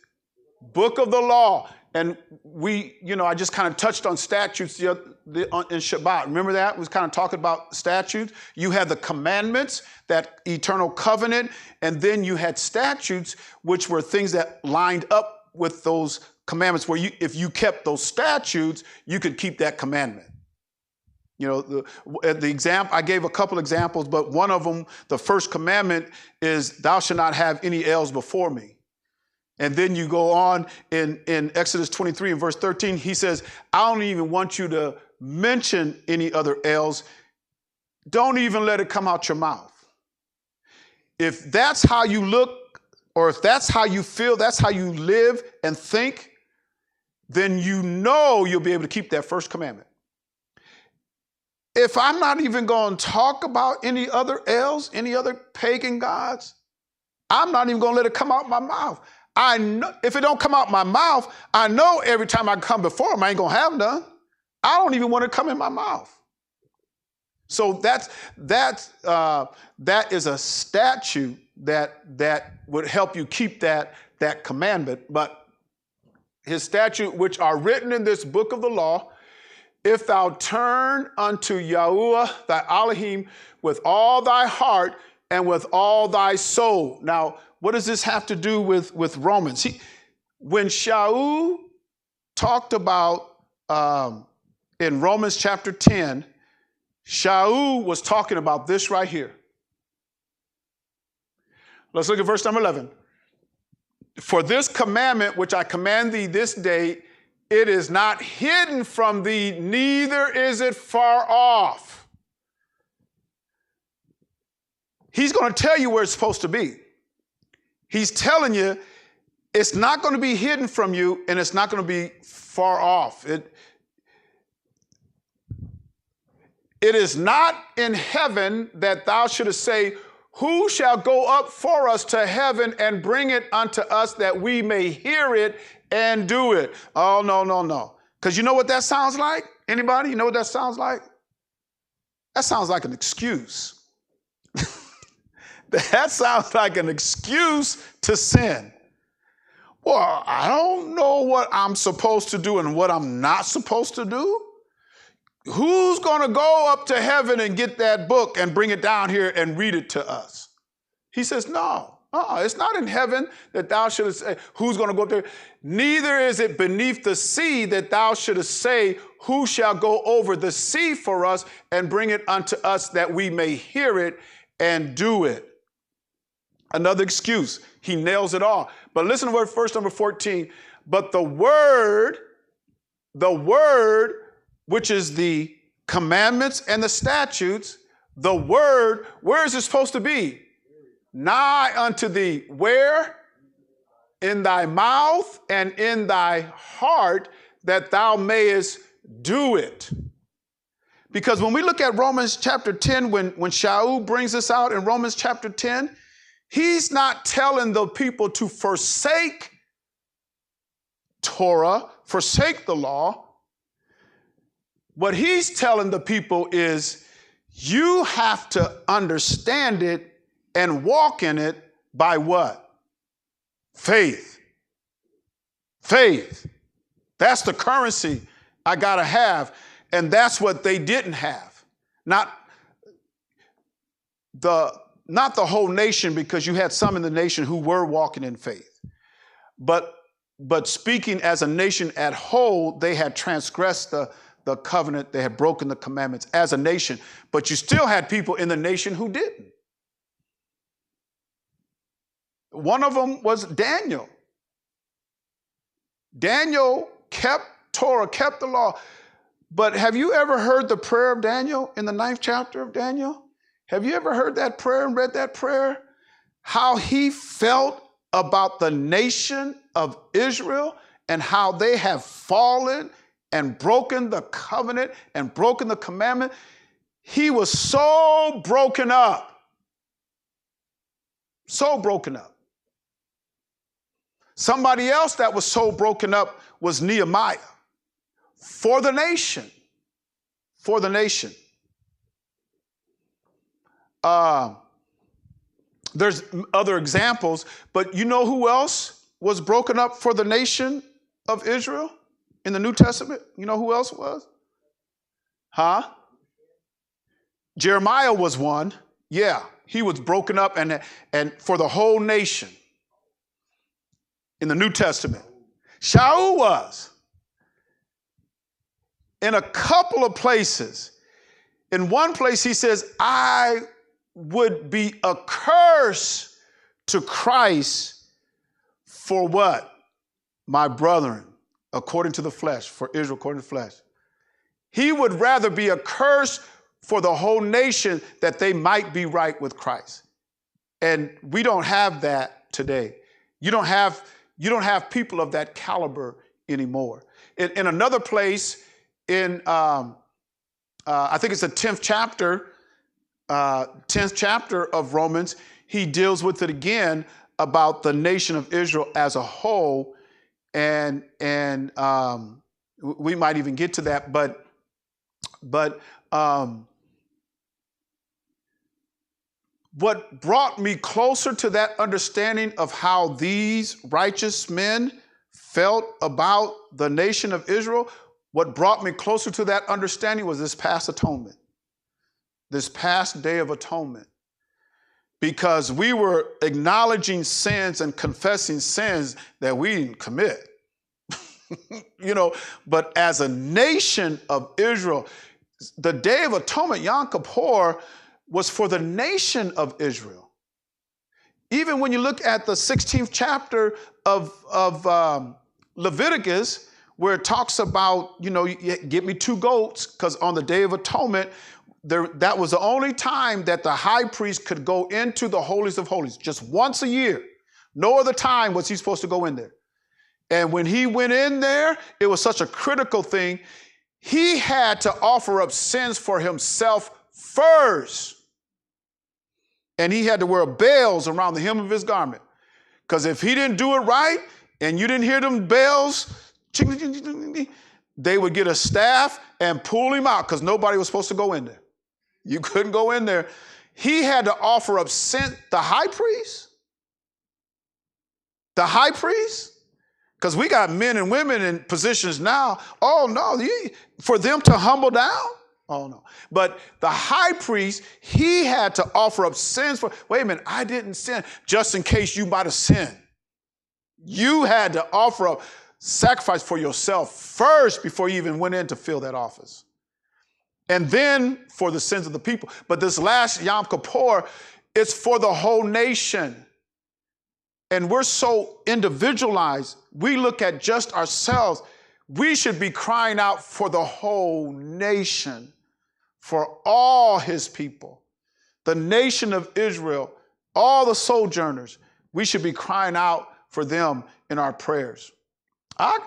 [SPEAKER 1] book of the law. And I just kind of touched on statutes in Shabbat. Remember that? We was kind of talking about statutes. You had the commandments, that eternal covenant, and then you had statutes, which were things that lined up with those commandments, where if you kept those statutes, you could keep that commandment. The example, I gave a couple examples, but one of them, the first commandment is, thou shalt not have any idols before me. And then you go on in Exodus 23 and verse 13, he says, I don't even want you to mention any other idols. Don't even let it come out your mouth. If that's how you look, or if that's how you feel, that's how you live and think, then you'll be able to keep that first commandment. If I'm not even going to talk about any other idols, any other pagan gods, I'm not even going to let it come out my mouth. I know if it don't come out my mouth, I know every time I come before him, I ain't going to have none. I don't even want it to come in my mouth. So that is a statute that would help you keep that commandment. But his statute, which are written in this book of the law, if thou turn unto Yahuwah thy Elohim with all thy heart and with all thy soul. Now, what does this have to do with Romans? When Shaul talked about in Romans chapter 10, Shaul was talking about this right here. Let's look at verse number 11. For this commandment which I command thee this day, it is not hidden from thee, neither is it far off. He's going to tell you where it's supposed to be. He's telling you it's not going to be hidden from you, and it's not going to be far off. It is not in heaven that thou shouldest say, who shall go up for us to heaven and bring it unto us that we may hear it and do it? Oh, no. Because you know what that sounds like? Anybody? You know what that sounds like? That sounds like an excuse. That sounds like an excuse to sin. Well, I don't know what I'm supposed to do and what I'm not supposed to do. Who's going to go up to heaven and get that book and bring it down here and read it to us? He says, no, it's not in heaven that thou shouldest say, who's going to go up there? Neither is it beneath the sea that thou shouldest say, who shall go over the sea for us and bring it unto us that we may hear it and do it. Another excuse. He nails it all. But listen to verse number 14. But the word, which is the commandments and the statutes, the word, where is it supposed to be? Nigh unto thee. Where? In thy mouth and in thy heart, that thou mayest do it. Because when we look at Romans chapter 10, when Shaul brings us out in Romans chapter 10, he's not telling the people to forsake Torah, forsake the law. What he's telling the people is you have to understand it and walk in it by what? Faith. Faith. That's the currency I got to have. And that's what they didn't have. Not the whole nation, because you had some in the nation who were walking in faith. But speaking as a nation at whole, they had transgressed the covenant. They had broken the commandments as a nation. But you still had people in the nation who didn't. One of them was Daniel. Daniel kept Torah, kept the law. But have you ever heard the prayer of Daniel in the 9th chapter of Daniel? Have you ever heard that prayer and read that prayer? How he felt about the nation of Israel and how they have fallen and broken the covenant and broken the commandment. He was so broken up. So broken up. Somebody else that was so broken up was Nehemiah. For the nation. For the nation. There's other examples, but you know who else was broken up for the nation of Israel in the New Testament? You know who else was? Jeremiah was one. Yeah, he was broken up and for the whole nation in the New Testament. Shaul was. In a couple of places. In one place he says, I would be a curse to Christ for what? My brethren, according to the flesh, for Israel according to the flesh. He would rather be a curse for the whole nation that they might be right with Christ. And we don't have that today. You don't have people of that caliber anymore. In another place, in I think it's the 10th chapter of Romans, he deals with it again about the nation of Israel as a whole, and we might even get to that, but what brought me closer to that understanding of how these righteous men felt about the nation of Israel what brought me closer to that understanding was this past atonement, this past day of atonement. Because we were acknowledging sins and confessing sins that we didn't commit. But as a nation of Israel, the Day of Atonement, Yom Kippur, was for the nation of Israel. Even when you look at the 16th chapter of Leviticus, where it talks about, get me 2 goats, because on the Day of Atonement, that was the only time that the high priest could go into the holies of holies, just once a year. No other time was he supposed to go in there. And when he went in there, it was such a critical thing. He had to offer up sins for himself first. And he had to wear bells around the hem of his garment. Because if he didn't do it right, and you didn't hear them bells, they would get a staff and pull him out, because nobody was supposed to go in there. You couldn't go in there. He had to offer up sin. The high priest? The high priest? Because we got men and women in positions now. Oh, no, for them to humble down? Oh, no. But the high priest, he had to offer up sins for, wait a minute, I didn't sin, just in case you might have sinned. You had to offer up sacrifice for yourself first before you even went in to fill that office. And then for the sins of the people. But this last Yom Kippur, it's for the whole nation. And we're so individualized. We look at just ourselves. We should be crying out for the whole nation, for all his people, the nation of Israel, all the sojourners. We should be crying out for them in our prayers. I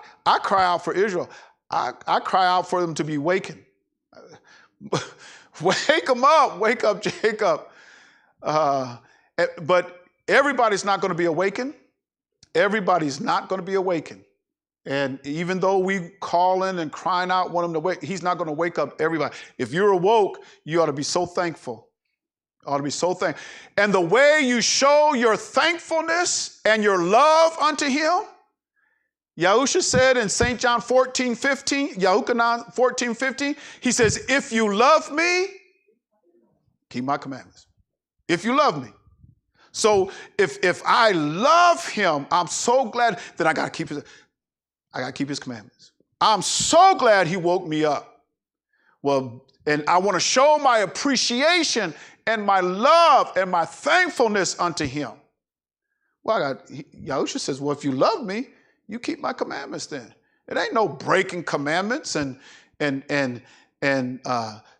[SPEAKER 1] cry out for Israel. I cry out for them to be wakened. Wake them up. Wake up, Jacob. But everybody's not going to be awakened. Everybody's not going to be awakened. And even though we calling and crying out, want him to wake, he's not going to wake up everybody. If you're awoke, you ought to be so thankful. Ought to be so thankful. And the way you show your thankfulness and your love unto him, Yahusha said in St. John 14:15, Yahuchanan 14:15, he says, if you love me, keep my commandments. If you love me. So if I love him, I'm so glad that I got to keep his commandments. I'm so glad he woke me up. Well, and I want to show my appreciation and my love and my thankfulness unto him. Well, Yahusha says, well, if you love me, you keep my commandments then. It ain't no breaking commandments and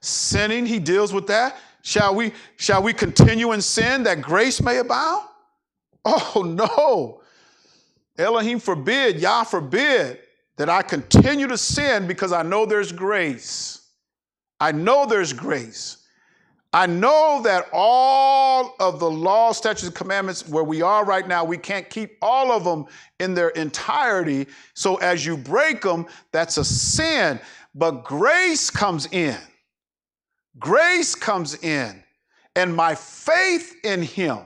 [SPEAKER 1] sinning. He deals with that. Shall we continue in sin that grace may abound? Oh, no. Elohim forbid, Yah forbid that I continue to sin because I know there's grace. I know there's grace. I know that all of the law, statutes, and commandments where we are right now, we can't keep all of them in their entirety. So as you break them, that's a sin. But grace comes in. Grace comes in. And my faith in him,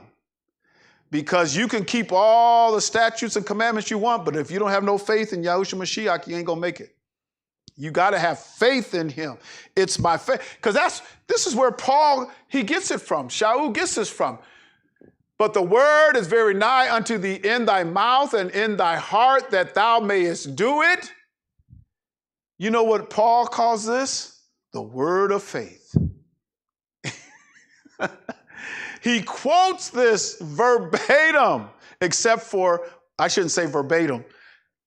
[SPEAKER 1] because you can keep all the statutes and commandments you want, but if you don't have no faith in Yahushua Mashiach, you ain't going to make it. You got to have faith in him. It's my faith. Because this is where Paul, he gets it from. Shaul gets this from. But the word is very nigh unto thee in thy mouth and in thy heart that thou mayest do it. You know what Paul calls this? The word of faith. He quotes this verbatim, except for, I shouldn't say verbatim,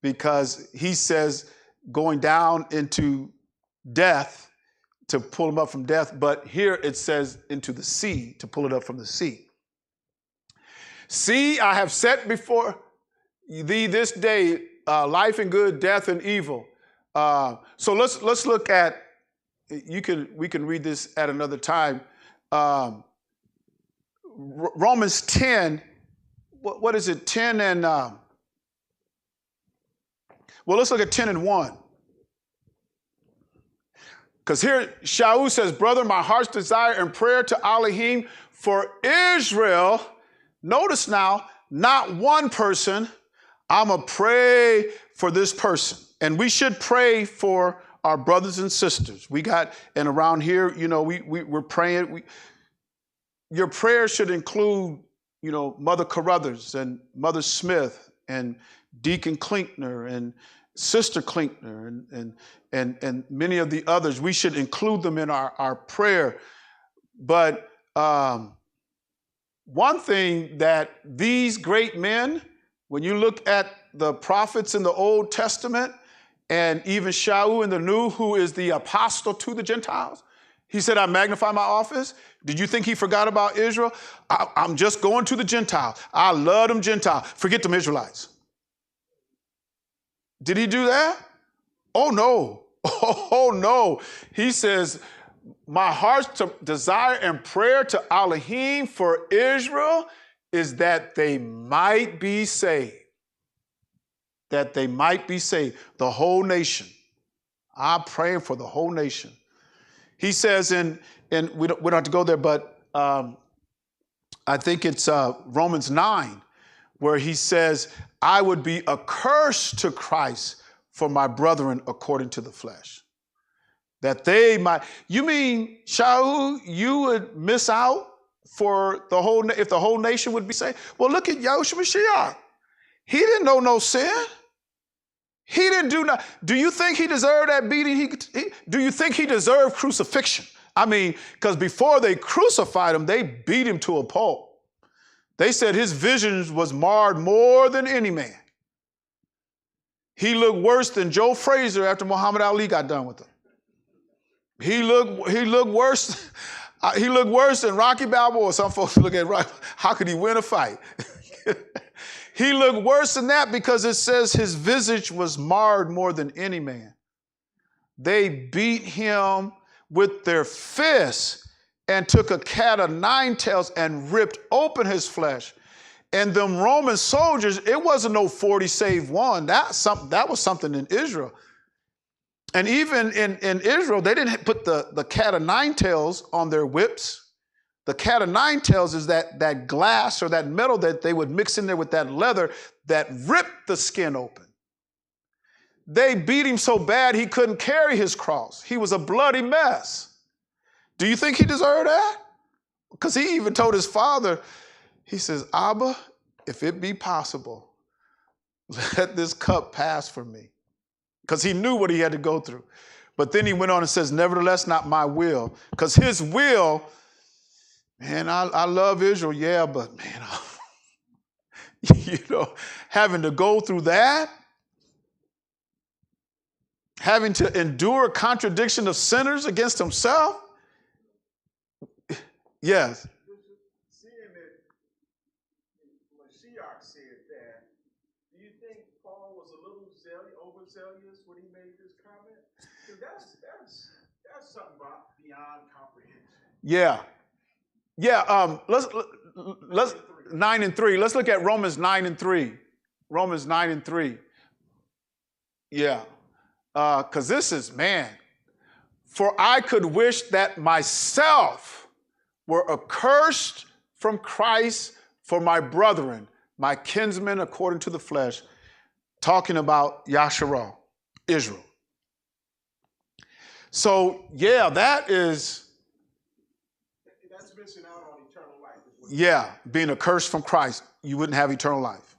[SPEAKER 1] because he says, going down into death to pull him up from death, but here it says into the sea to pull it up from the sea. See, I have set before thee this day life and good, death and evil. So let's look at, we can read this at another time. Romans 10, what is it? 10 and well, let's look at 10 and 1. Because here, Shaul says, brother, my heart's desire and prayer to Elohim for Israel. Notice now, not one person. I'm going to pray for this person. And we should pray for our brothers and sisters. We got, and around here, you know, we're praying. Your prayers should include, you know, Mother Carruthers and Mother Smith and Deacon Klinkner and Sister Klinkner and many of the others. We should include them in our prayer. But one thing that these great men, when you look at the prophets in the Old Testament and even Shaul in the New, who is the apostle to the Gentiles, he said, I magnify my office. Did you think he forgot about Israel? I'm just going to the Gentiles. I love them Gentiles. Forget them Israelites. Did he do that? Oh, no. Oh, no. He says, my heart's desire and prayer to Elohim for Israel is that they might be saved. That they might be saved. The whole nation. I'm praying for the whole nation. He says and we don't have to go there, but I think it's Romans 9, where he says, I would be a curse to Christ for my brethren according to the flesh. That they might, you mean, Shaul, you would miss out for the whole, if the whole nation would be saved? Well, look at Yahushua Mashiach. He didn't know no sin. He didn't do nothing. Do you think he deserved that beating? Do you think he deserved crucifixion? I mean, because before they crucified him, they beat him to a pulp. They said his vision was marred more than any man. He looked worse than Joe Frazier after Muhammad Ali got done with him. He looked worse. He looked worse than Rocky Balboa. Some folks look at Rocky. How could he win a fight? He looked worse than that because it says his visage was marred more than any man. They beat him with their fists and took a cat of nine tails and ripped open his flesh. And them Roman soldiers, it wasn't no 40 save one. That was something in Israel. And even in Israel, they didn't put the cat of nine tails on their whips. The cat of nine tails is that glass or that metal that they would mix in there with that leather that ripped the skin open. They beat him so bad he couldn't carry his cross. He was a bloody mess. Do you think he deserved that? Because he even told his father, he says, Abba, if it be possible, let this cup pass from me. Because he knew what he had to go through. But then he went on and says, nevertheless, not my will. Because his will, man, I love Israel, yeah, but man, you know, having to go through that, having to endure a contradiction of sinners against himself, yes.
[SPEAKER 2] Seeing that Mashiach said that, do you think Paul was a little overzealous when he made this comment? Because that's something beyond comprehension.
[SPEAKER 1] Yeah. Yeah, let's 9 and 3. Let's look at Romans 9 and 3. Romans 9 and 3. Yeah. Because this is, man, for I could wish that myself were accursed from Christ for my brethren, my kinsmen according to the flesh, talking about Yasharal, Israel. So, yeah, that's
[SPEAKER 2] missing out on eternal life.
[SPEAKER 1] Yeah, being accursed from Christ, you wouldn't have eternal life.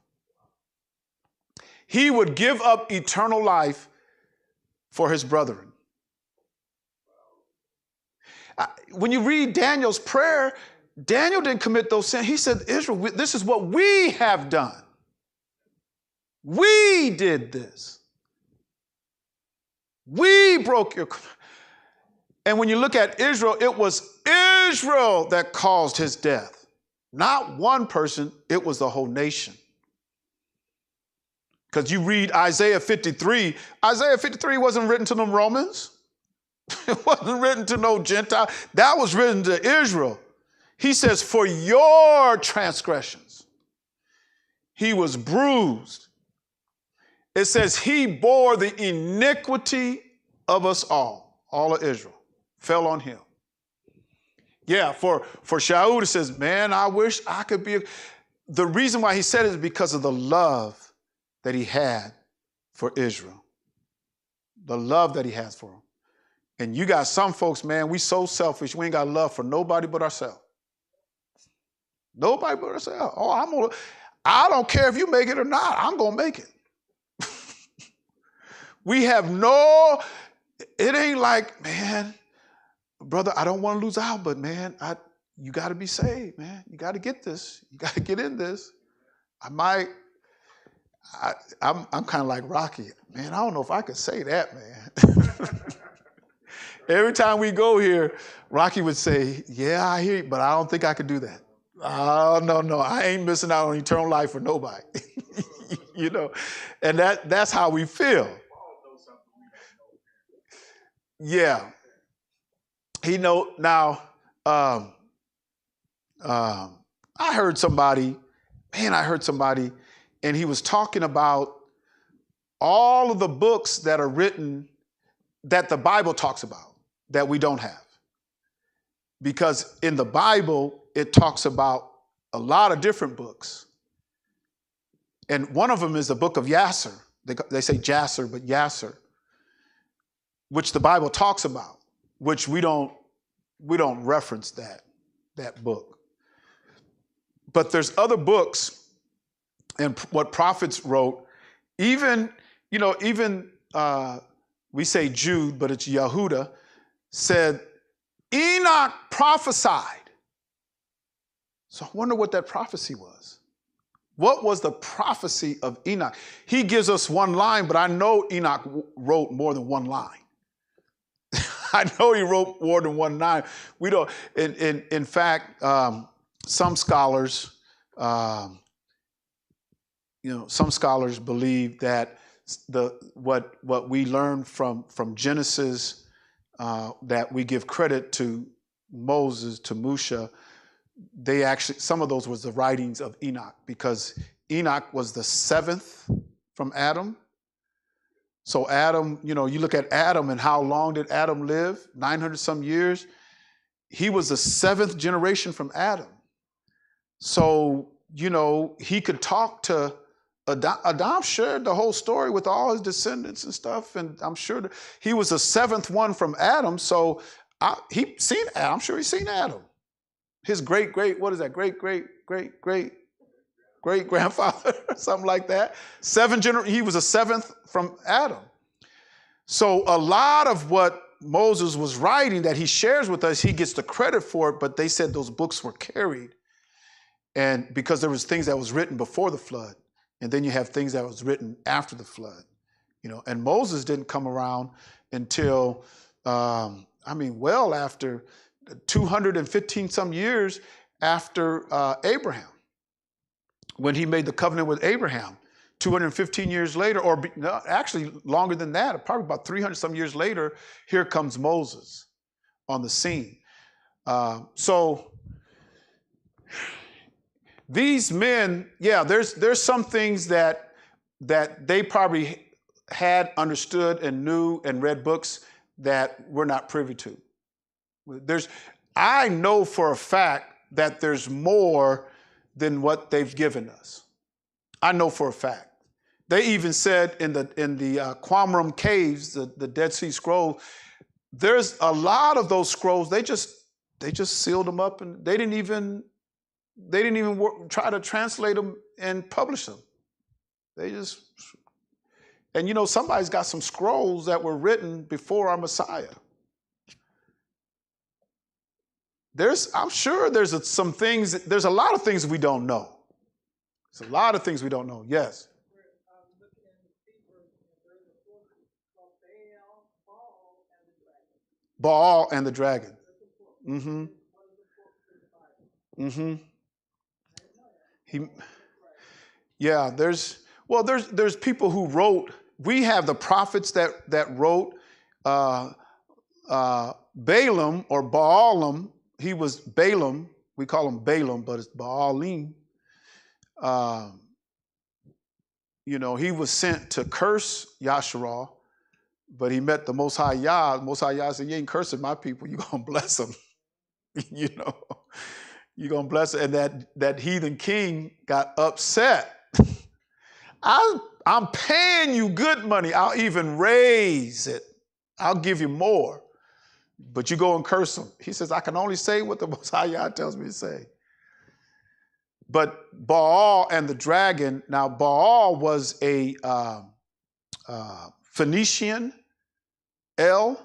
[SPEAKER 1] He would give up eternal life for his brethren. When you read Daniel's prayer, Daniel didn't commit those sins. He said, Israel, this is what we have done. We did this. We broke your... And when you look at Israel, it was Israel that caused his death. Not one person, it was the whole nation. Because you read Isaiah 53. Isaiah 53 wasn't written to them Romans. It wasn't written to no Gentile. That was written to Israel. He says, for your transgressions, he was bruised. It says he bore the iniquity of us all of Israel, fell on him. Yeah, for Shaul, it says, man, I wish I could be. The reason why he said it is because of the love that he had for Israel. The love that he has for them. And you got some folks, man, we so selfish, we ain't got love for nobody but ourselves. Nobody but ourselves. Oh, I don't care if you make it or not, I'm going to make it. We have no, it ain't like, man, brother, I don't want to lose out, but man, you got to be saved, man. You got to get this. You got to get in this. I'm kind of like Rocky. Man, I don't know if I could say that, man. Every time we go here, Rocky would say, yeah, I hear you, but I don't think I could do that. Oh, no, I ain't missing out on eternal life for nobody. You know, and that's how we feel. Yeah. He know now, I heard somebody, and he was talking about all of the books that are written that the Bible talks about that we don't have. Because in the Bible, it talks about a lot of different books. And one of them is the book of Yasser. They say Jasser, but Yasser, which the Bible talks about, which we don't reference that book. But there's other books and what prophets wrote, even we say Jude, but it's Yehuda, said Enoch prophesied. So I wonder what that prophecy was. What was the prophecy of Enoch? He gives us one line, but I know Enoch wrote more than one line. I know he wrote more than one line. We don't. In fact, some scholars, believe that what we learn from Genesis, that we give credit to Moses, to Musha, they actually, some of those was the writings of Enoch, because Enoch was the seventh from Adam. So Adam, you look at Adam and how long did Adam live? 900 some years. He was the seventh generation from Adam. So, he could talk to Adam. Adam shared the whole story with all his descendants and stuff. And I'm sure that he was the seventh one from Adam. So he's seen Adam. I'm sure he's seen Adam. His great grandfather, something like that. He was a seventh from Adam. So a lot of what Moses was writing that he shares with us, he gets the credit for it, but they said those books were carried. And because there was things that was written before the flood, and then you have things that was written after the flood, and Moses didn't come around until, well after 215 some years after Abraham, when he made the covenant with Abraham. 215 years later, or actually longer than that, probably about 300 some years later, here comes Moses on the scene. So these men, there's some things that they probably had understood and knew and read books that we're not privy to. I know for a fact that there's more than what they've given us. I know for a fact. They even said in the Qumran caves, the Dead Sea Scrolls, there's a lot of those scrolls. They just sealed them up, and they didn't even try to translate them and publish them. And somebody's got some scrolls that were written before our Messiah. I'm sure there's a lot of things we don't know. There's a lot of things we don't know. Yes. Baal and the dragon. Mm-hmm. Mm-hmm. There's people who wrote. We have the prophets that wrote. Balaam or Baalim. He was Balaam. We call him Balaam, but it's Baalim. He was sent to curse Yasharal, but he met the Most High Yah. The Most High Yah said, "You ain't cursing my people. You're going to bless them." You're going to bless them. And that heathen king got upset. I I'm paying you good money. I'll even raise it. I'll give you more. But you go and curse them. He says, I can only say what the Most High Yah tells me to say. But Baal and the dragon, now Baal was a Phoenician, El,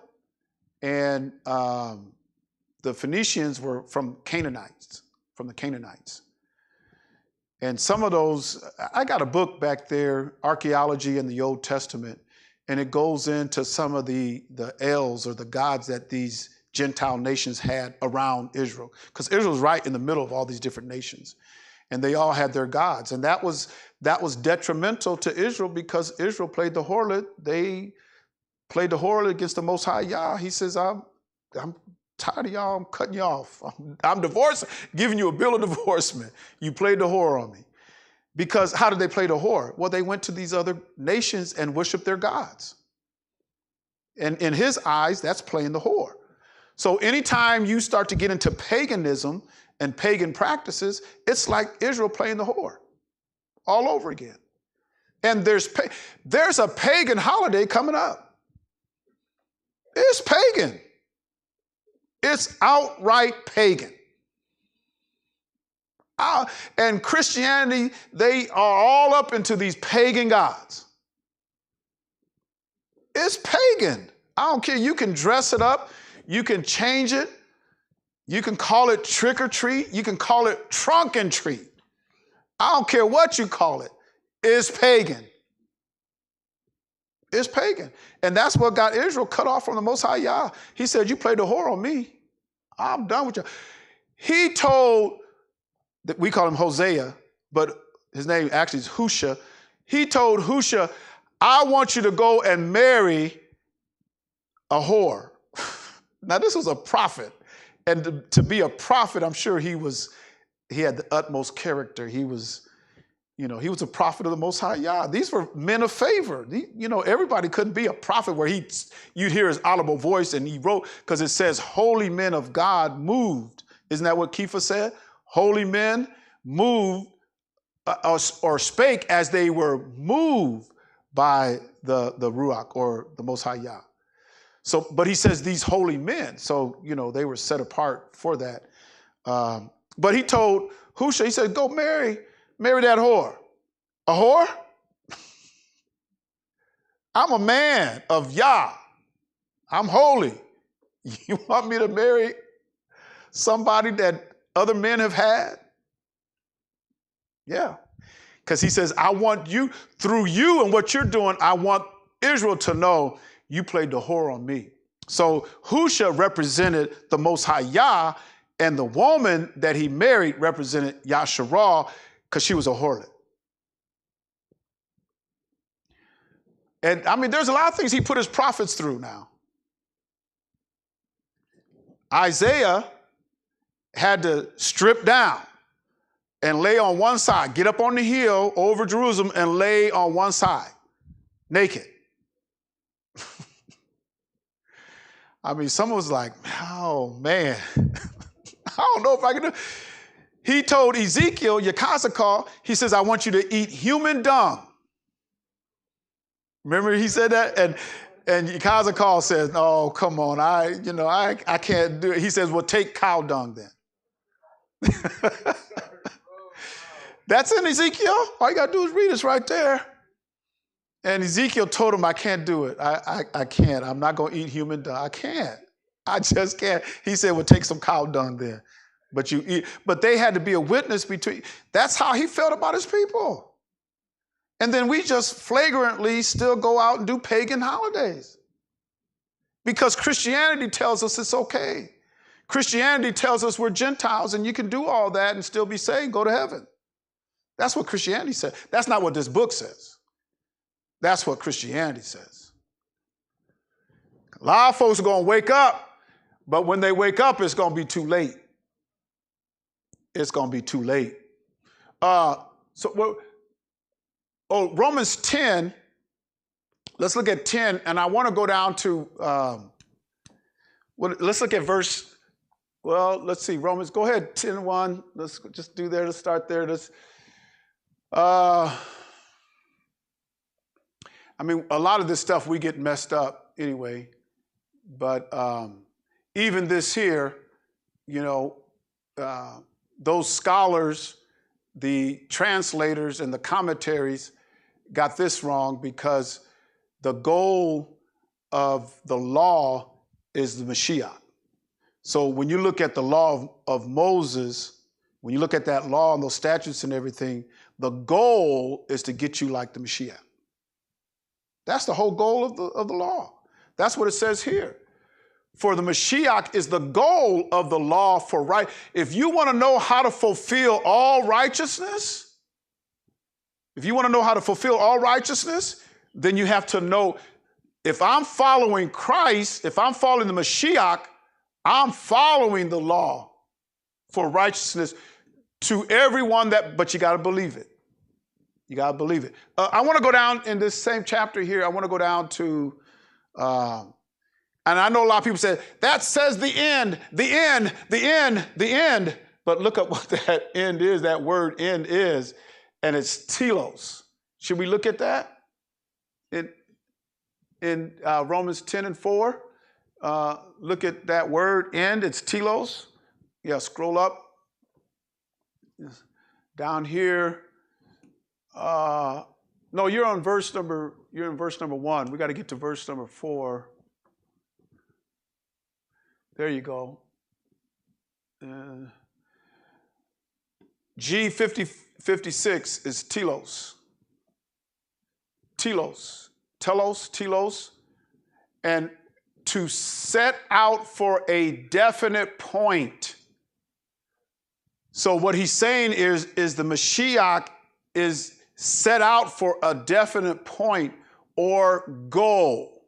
[SPEAKER 1] and the Phoenicians were from the Canaanites. And some of those, I got a book back there, Archaeology in the Old Testament, and it goes into some of the Els or the gods that these Gentile nations had around Israel. Because Israel's right in the middle of all these different nations. And they all had their gods. And that was detrimental to Israel because Israel played the harlot. They played the harlot against the Most High Yah. He says, I'm tired of y'all. I'm cutting you off. I'm divorcing, giving you a bill of divorcement. You played the whore on me. Because how did they play the whore? Well, they went to these other nations and worshiped their gods. And in his eyes, that's playing the whore. So anytime you start to get into paganism and pagan practices, it's like Israel playing the whore all over again. And there's a pagan holiday coming up. It's pagan. It's outright pagan. And Christianity, they are all up into these pagan gods. It's pagan. I don't care. You can dress it up. You can change it. You can call it trick or treat. You can call it trunk and treat. I don't care what you call it. It's pagan. It's pagan. And that's what got Israel cut off from the Most High Yah. He said, you played the whore on me. I'm done with you. He told, we call him Hosea, but his name actually is Husha. He told Husha, I want you to go and marry a whore. Now, this was a prophet. And to be a prophet, I'm sure he had the utmost character. He was a prophet of the Most High Yah. These were men of favor. Everybody couldn't be a prophet where you'd hear his audible voice and he wrote, because it says, holy men of God moved. Isn't that what Kepha said? Holy men moved or spake as they were moved by the Ruach or the Most High Yah. So, but he says these holy men, so, they were set apart for that. But he told Husha, he said, go marry that whore. A whore? I'm a man of Yah. I'm holy. You want me to marry somebody that other men have had? Yeah. Because he says, I want you, through you and what you're doing, I want Israel to know you played the whore on me. So Husha represented the Most High Yah, and the woman that he married represented Yasharah because she was a harlot. And I mean, there's a lot of things he put his prophets through now. Isaiah had to strip down and lay on one side, get up on the hill over Jerusalem and lay on one side, naked. I mean, someone was like, oh, man, I don't know if I can do it. He told Ezekiel, Yakazakal, he says, I want you to eat human dung. Remember he said that? And Yakazakal says, oh, come on, I can't do it. He says, well, take cow dung then. That's in Ezekiel. All you got to do is read it right there. And Ezekiel told him, I can't do it. I can't. I'm not going to eat human dung. I can't. I just can't. He said, well, take some cow dung then. But they had to be a witness between. That's how he felt about his people. And then we just flagrantly still go out and do pagan holidays. Because Christianity tells us it's okay. Christianity tells us we're Gentiles and you can do all that and still be saved, go to heaven. That's what Christianity says. That's not what this book says. That's what Christianity says. A lot of folks are going to wake up, but when they wake up, it's going to be too late. It's going to be too late. Romans 10, let's look at 10, and I want to go down to, let's look at verse, let's see, Romans, go ahead, 10:1. Let's just do there, let's start there. I mean, a lot of this stuff we get messed up anyway. But even this here, those scholars, the translators and the commentaries got this wrong because the goal of the law is the Mashiach. So when you look at the law of Moses, when you look at that law and those statutes and everything, the goal is to get you like the Mashiach. That's the whole goal of the law. That's what it says here. For the Mashiach is the goal of the law for right. If you want to know how to fulfill all righteousness, then you have to know, if I'm following Christ, if I'm following the Mashiach, I'm following the law for righteousness to everyone but you got to believe it. You got to believe it. I want to go down in this same chapter here. I want to go down to, and I know a lot of people say, that says the end. But look at what that end is, that word end is, and it's telos. Should we look at that? In Romans 10 and 4, look at that word end, it's telos. Yeah, scroll up. Down here. No, you're in verse number 1. We got to get to verse number 4. There you go. G56 is telos. Telos. And to set out for a definite point. So what he's saying is the Mashiach is set out for a definite point or goal.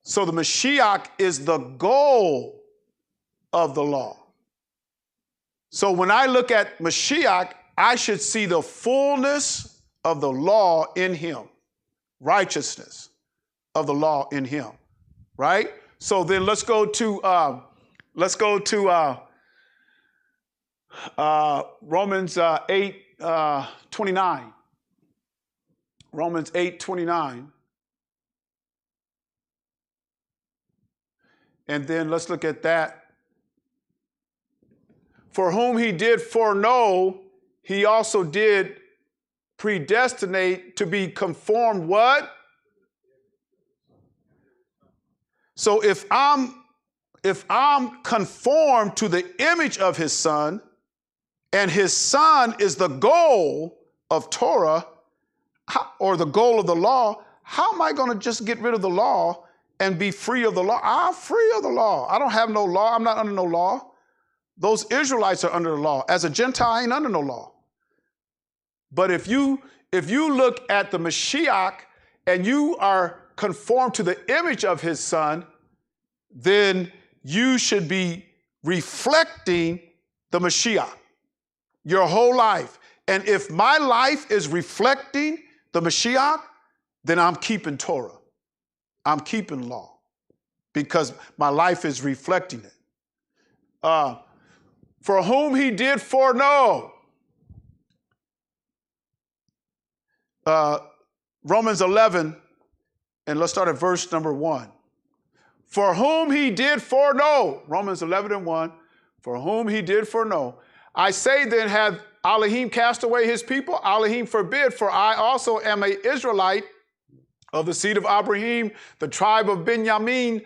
[SPEAKER 1] So the Mashiach is the goal of the law. So when I look at Mashiach, I should see the fullness of the law in him, righteousness of the law in him, right? So then let's go to Romans 8:29. Romans 8:29. And then let's look at that. For whom he did foreknow, he also did predestinate to be conformed what? So if I'm conformed to the image of his son, and his son is the goal of Torah, or the goal of the law, how am I going to just get rid of the law and be free of the law? I'm free of the law. I don't have no law. I'm not under no law. Those Israelites are under the law. As a Gentile, I ain't under no law. But if you look at the Mashiach and you are conformed to the image of his son, then you should be reflecting the Mashiach your whole life. And if my life is reflecting the Mashiach, then I'm keeping Torah. I'm keeping law because my life is reflecting it. For whom he did foreknow. Romans 11, and let's start at verse number 1. For whom he did foreknow. Romans 11 and 1. For whom he did foreknow. I say then, hath Elohim cast away his people? Elohim forbid, for I also am an Israelite of the seed of Abraham, the tribe of Benjamin.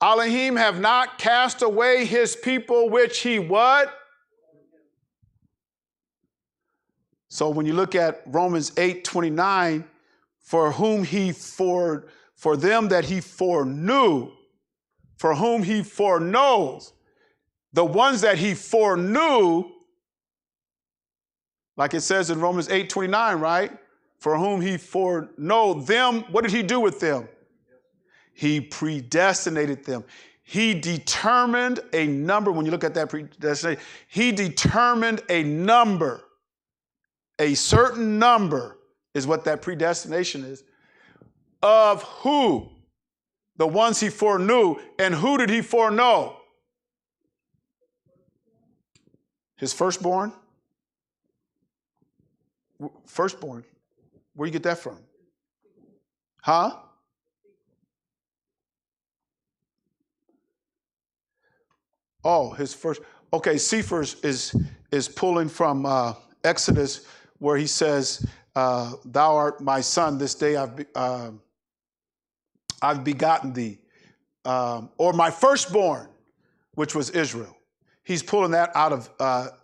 [SPEAKER 1] Elohim have not cast away his people, which he what? So when you look at Romans 8:29, for whom for them that he foreknew, for whom he foreknows, the ones that he foreknew, like it says in Romans 8:29, right? For whom he foreknow them, what did he do with them? He predestinated them. He determined a number. When you look at that predestination, he determined a number. A certain number is what that predestination is. Of who? The ones he foreknew. And who did he foreknow? His firstborn? Firstborn. Where do you get that from? Huh? Oh, his first. Okay, Cephas is pulling from Exodus, where he says, "Thou art my son. This day I've begotten thee," or my firstborn, which was Israel. He's pulling that out of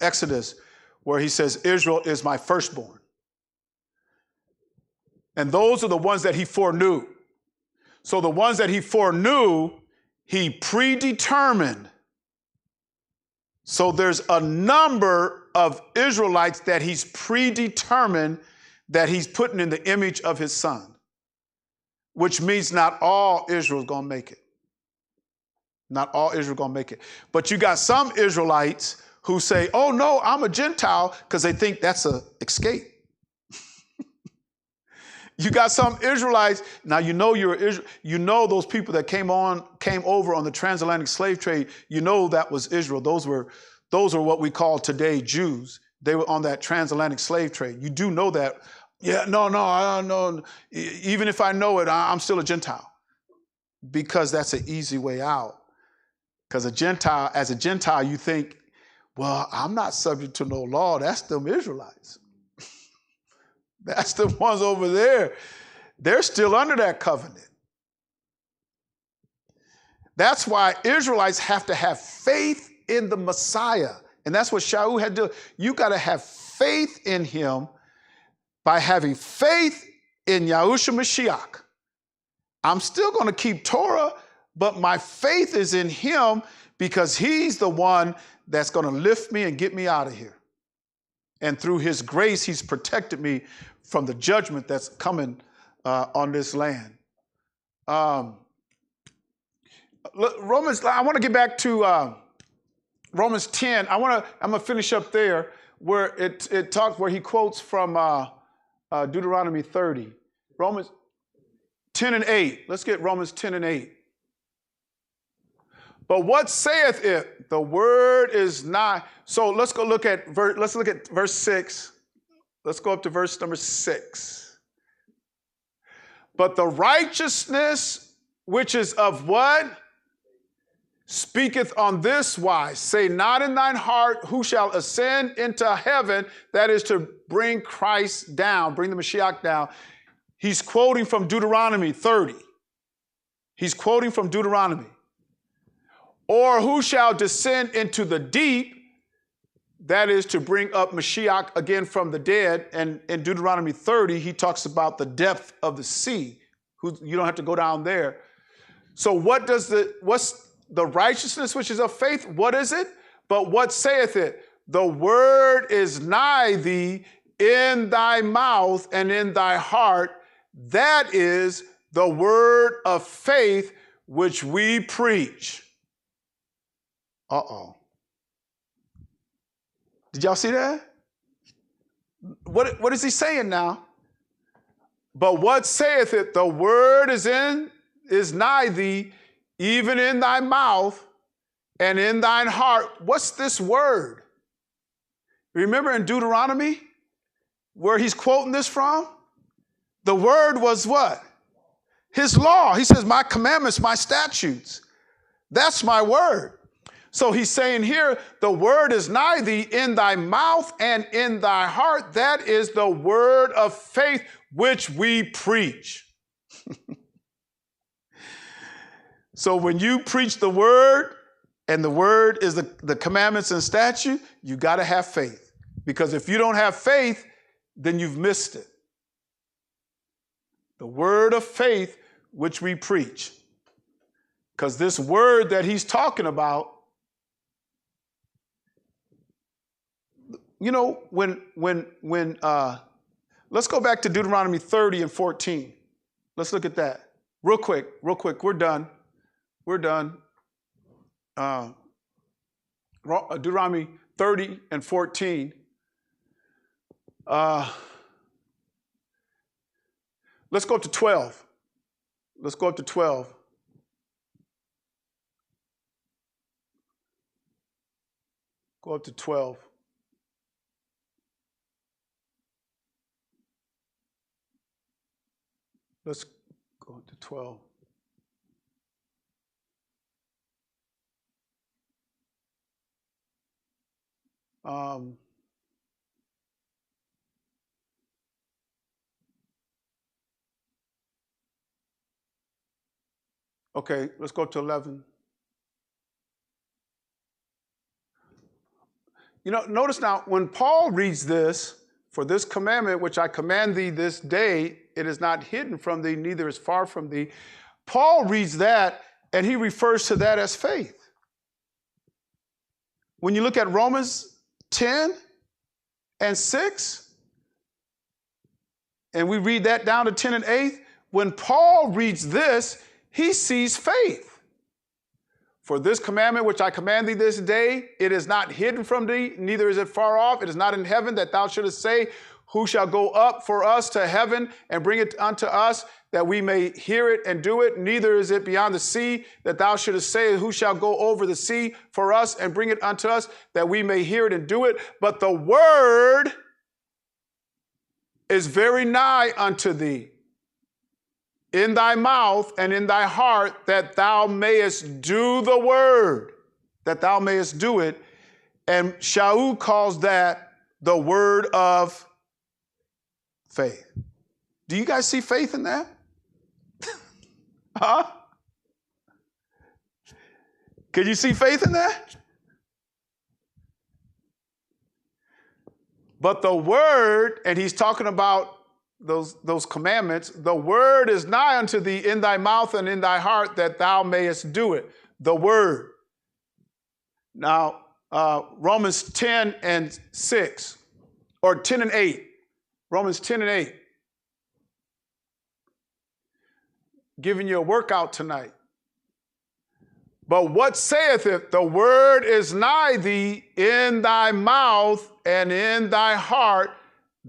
[SPEAKER 1] Exodus, where he says, "Israel is my firstborn," and those are the ones that he foreknew. So the ones that he foreknew, he predetermined. So there's a number of Israelites that he's predetermined that he's putting in the image of his son, which means not all Israel's going to make it. Not all Israel going to make it. But you got some Israelites who say, oh, no, I'm a Gentile, because they think that's an escape. You got some Israelites. Now, you know you're Israel. You know those people that came over on the transatlantic slave trade. You know that was Israel. Those were what we call today Jews. They were on that transatlantic slave trade. You do know that. Yeah, no, I don't know. Even if I know it, I'm still a Gentile, because that's an easy way out. Because as a Gentile, you think, well, I'm not subject to no law. That's them Israelites. That's the ones over there. They're still under that covenant. That's why Israelites have to have faith in the Messiah. And that's what Shaul had to do. You got to have faith in him by having faith in Yahushua Mashiach. I'm still going to keep Torah, but my faith is in him because he's the one that's going to lift me and get me out of here. And through his grace, he's protected me from the judgment that's coming on this land. Romans, I want to get back to Romans 10. I'm going to finish up there where it talks, where he quotes from Deuteronomy 30. Romans 10 and 8. Let's get Romans 10 and 8. But what saith it? The word is not. So let's look at verse 6. Let's go up to verse number 6. But the righteousness which is of what? Speaketh on this wise. Say not in thine heart, who shall ascend into heaven? That is to bring Christ down, bring the Mashiach down. He's quoting from Deuteronomy 30. He's quoting from Deuteronomy. Or who shall descend into the deep? That is to bring up Mashiach again from the dead. And in Deuteronomy 30, he talks about the depth of the sea. You don't have to go down there. So what's the righteousness which is of faith? What is it? But what saith it? The word is nigh thee, in thy mouth and in thy heart. That is the word of faith which we preach. Uh-oh. Did y'all see that? What is he saying now? But what saith it? The word is nigh thee, even in thy mouth and in thine heart. What's this word? Remember in Deuteronomy, where he's quoting this from? The word was what? His law. He says, my commandments, my statutes. That's my word. So he's saying here, the word is nigh thee, in thy mouth and in thy heart. That is the word of faith which we preach. So when you preach the word, and the word is the commandments and statute, you got to have faith. Because if you don't have faith, then you've missed it. The word of faith which we preach. Because this word that he's talking about, you know, let's go back to Deuteronomy 30 and 14. Let's look at that. Real quick. We're done. Deuteronomy 30 and 14. Let's go up to 12. Go up to 12. Go to 12. Okay, let's go to 11. You know, notice now, when Paul reads this, for this commandment which I command thee this day, it is not hidden from thee, neither is far from thee. Paul reads that, and he refers to that as faith. When you look at Romans 10 and 6, and we read that down to 10 and 8, when Paul reads this, he sees faith. For this commandment which I command thee this day, it is not hidden from thee, neither is it far off. It is not in heaven, that thou shouldest say, who shall go up for us to heaven and bring it unto us, that we may hear it and do it? Neither is it beyond the sea, that thou shouldest say, who shall go over the sea for us and bring it unto us, that we may hear it and do it? But the word is very nigh unto thee, in thy mouth and in thy heart, that thou mayest do the word, that thou mayest do it. And Shaul calls that the word of faith. Do you guys see faith in that? Huh? Can you see faith in that? But the word, and he's talking about those commandments, the word is nigh unto thee, in thy mouth and in thy heart, that thou mayest do it. The word. Now, Romans 10 and 6, or 10 and 8. Romans 10 and 8. Giving you a workout tonight. But what saith it? The word is nigh thee, in thy mouth and in thy heart.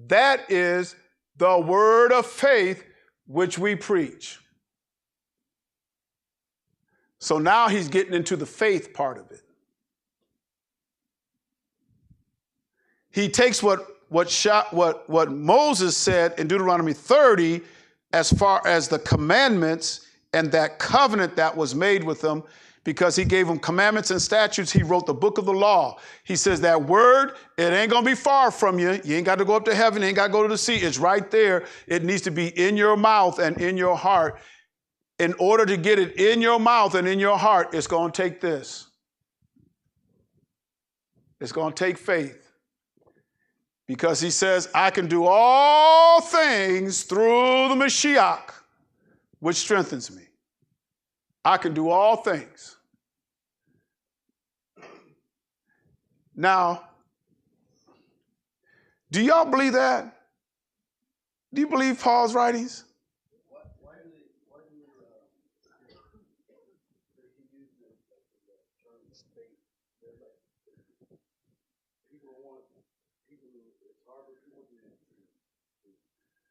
[SPEAKER 1] That is the word of faith which we preach. So now he's getting into the faith part of it. He takes what Moses said in Deuteronomy 30 as far as the commandments and that covenant that was made with them, because he gave them commandments and statutes. He wrote the book of the law. He says that word, it ain't going to be far from you. You ain't got to go up to heaven. You ain't got to go to the sea. It's right there. It needs to be in your mouth and in your heart. In order to get it in your mouth and in your heart, it's going to take this. It's going to take faith. Because he says, I can do all things through the Mashiach, which strengthens me. I can do all things. Now, do y'all believe that? Do you believe Paul's writings?
[SPEAKER 2] Why do he use the term faith? People want people. It's hard for people to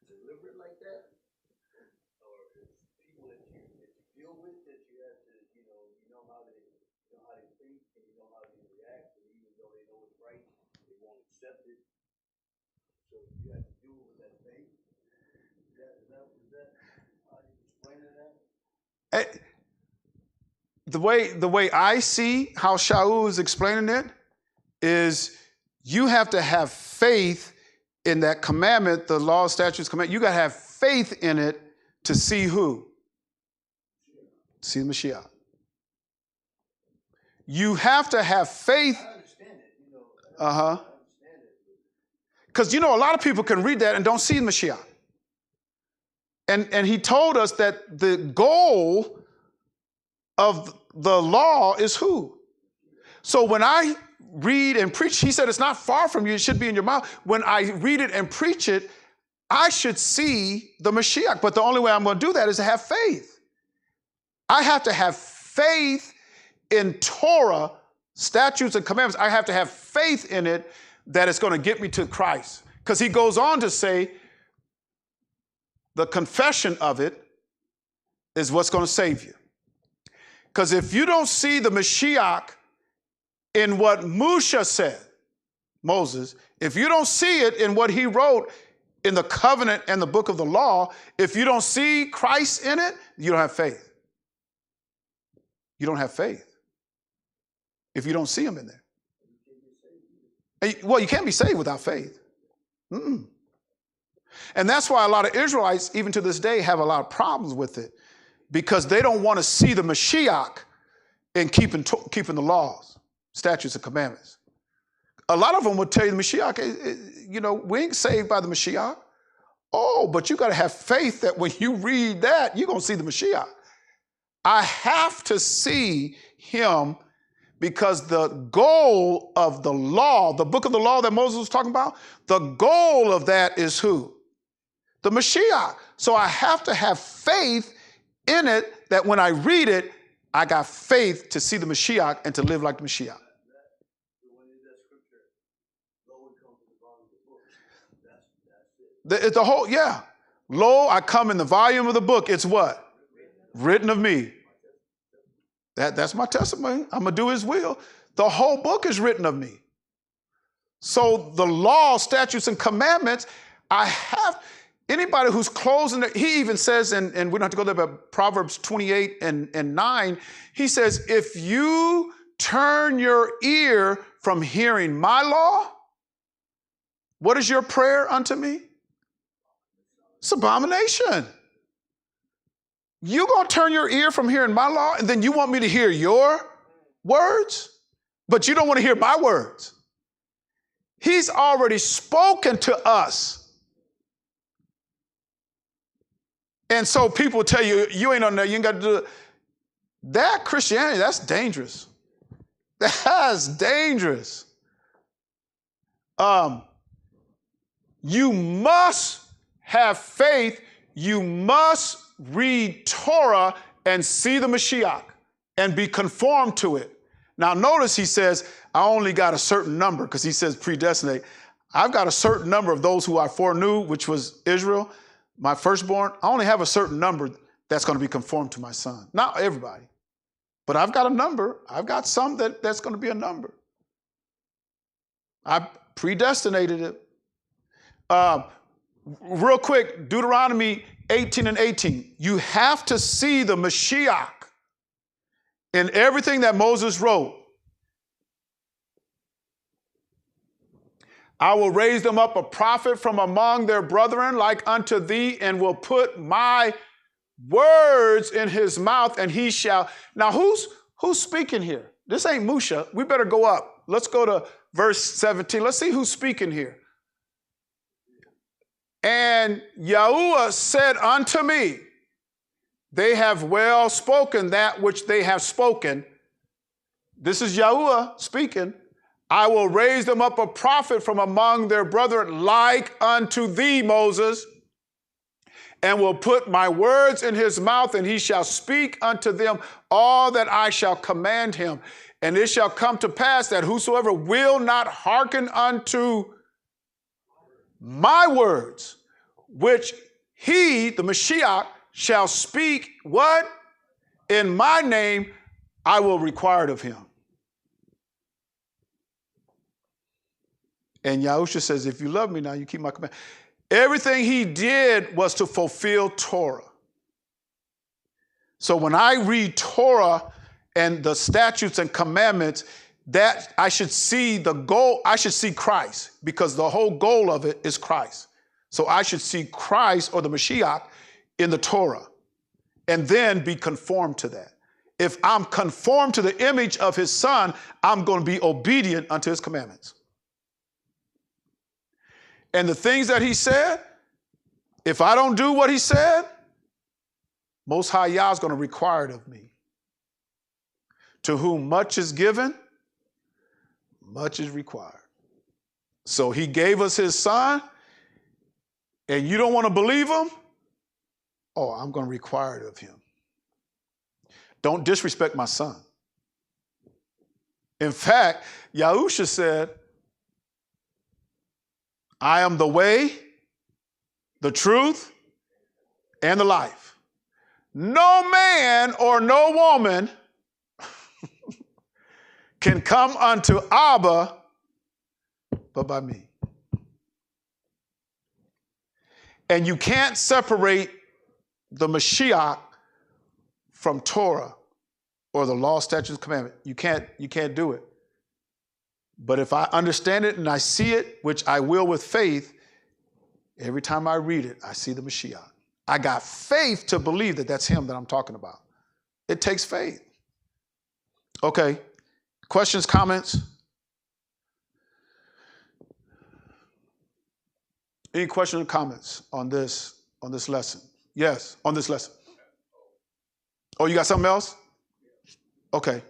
[SPEAKER 2] deliver it like that, or it's people that you deal with that you have to, you know how they think and you know how they react, and even though they know it's right, they won't accept it. So you have to deal with that faith. Is that how you explain that?
[SPEAKER 1] The way I see how Shaul is explaining it is you have to have faith in that commandment, the law, statutes, commandment. You got to have faith in it to see who? See the Mashiach. You have to have faith.
[SPEAKER 2] I understand it.
[SPEAKER 1] Uh-huh. Because, a lot of people can read that and don't see the Mashiach. And he told us that the goal of the law is who? So when I read and preach, he said it's not far from you, it should be in your mouth. When I read it and preach it, I should see the Mashiach. But the only way I'm going to do that is to have faith. I have to have faith in Torah, statutes and commandments. I have to have faith in it that it's going to get me to Christ. Because he goes on to say, the confession of it is what's going to save you. Because if you don't see the Mashiach in what Moses said, if you don't see it in what he wrote in the covenant and the book of the law, if you don't see Christ in it, you don't have faith. You don't have faith if you don't see him in there. Well, you can't be saved without faith. Mm-mm. And that's why a lot of Israelites, even to this day, have a lot of problems with it, because they don't want to see the Mashiach in keeping the laws, statutes, and commandments. A lot of them would tell you the Mashiach, we ain't saved by the Mashiach. Oh, but you got to have faith that when you read that, you're going to see the Mashiach. I have to see him, because the goal of the law, the book of the law that Moses was talking about, the goal of that is who? The Mashiach. So I have to have faith in it, that when I read it, I got faith to see the Mashiach and to live like the Mashiach. The whole, yeah. Lo, I come in the volume of the book. It's what? Written of me. That's my testimony. I'm going to do his will. The whole book is written of me. So the law, statutes, and commandments, I have, anybody who's closing it, he even says, and we don't have to go there, but Proverbs 28 and 9, he says, if you turn your ear from hearing my law, what is your prayer unto me? It's abomination. You gonna turn your ear from hearing my law, and then you want me to hear your words, but you don't want to hear my words. He's already spoken to us. And so people tell you, you ain't on there, you ain't got to do it. That Christianity, that's dangerous. That's dangerous. You must have faith. You must read Torah and see the Mashiach and be conformed to it. Now notice he says, I only got a certain number, because he says predestinate. I've got a certain number of those who I foreknew, which was Israel, my firstborn. I only have a certain number that's going to be conformed to my son. Not everybody, but I've got a number. I've got some that's going to be a number. I predestinated it. Real quick, Deuteronomy 18 and 18. You have to see the Mashiach in everything that Moses wrote. I will raise them up a prophet from among their brethren like unto thee, and will put my words in his mouth, and he shall. Now, who's speaking here? This ain't Musha. We better go up. Let's go to verse 17. Let's see who's speaking here. And Yahuwah said unto me, they have well spoken that which they have spoken. This is Yahuwah speaking. I will raise them up a prophet from among their brethren like unto thee, Moses, and will put my words in his mouth, and he shall speak unto them all that I shall command him. And it shall come to pass that whosoever will not hearken unto my words, which he, the Mashiach, shall speak, what? In my name, I will require it of him. And Yahusha says, if you love me now, you keep my command. Everything he did was to fulfill Torah. So when I read Torah and the statutes and commandments, that I should see the goal, I should see Christ, because the whole goal of it is Christ. So I should see Christ, or the Mashiach, in the Torah, and then be conformed to that. If I'm conformed to the image of his son, I'm going to be obedient unto his commandments. And the things that he said, if I don't do what he said, Most High Yah is going to require it of me. To whom much is given, much is required. So he gave us his son, and you don't want to believe him? Oh, I'm going to require it of him. Don't disrespect my son. In fact, Yahusha said, I am the way, the truth, and the life. No man or no woman can come unto Abba but by me. And you can't separate the Mashiach from Torah or the law, statutes, commandment. You can't do it. But if I understand it and I see it, which I will with faith, every time I read it, I see the Mashiach. I got faith to believe that that's him that I'm talking about. It takes faith. Okay. Questions, comments? Any questions or comments on this lesson? Yes, on this lesson. Oh, you got something else? Okay.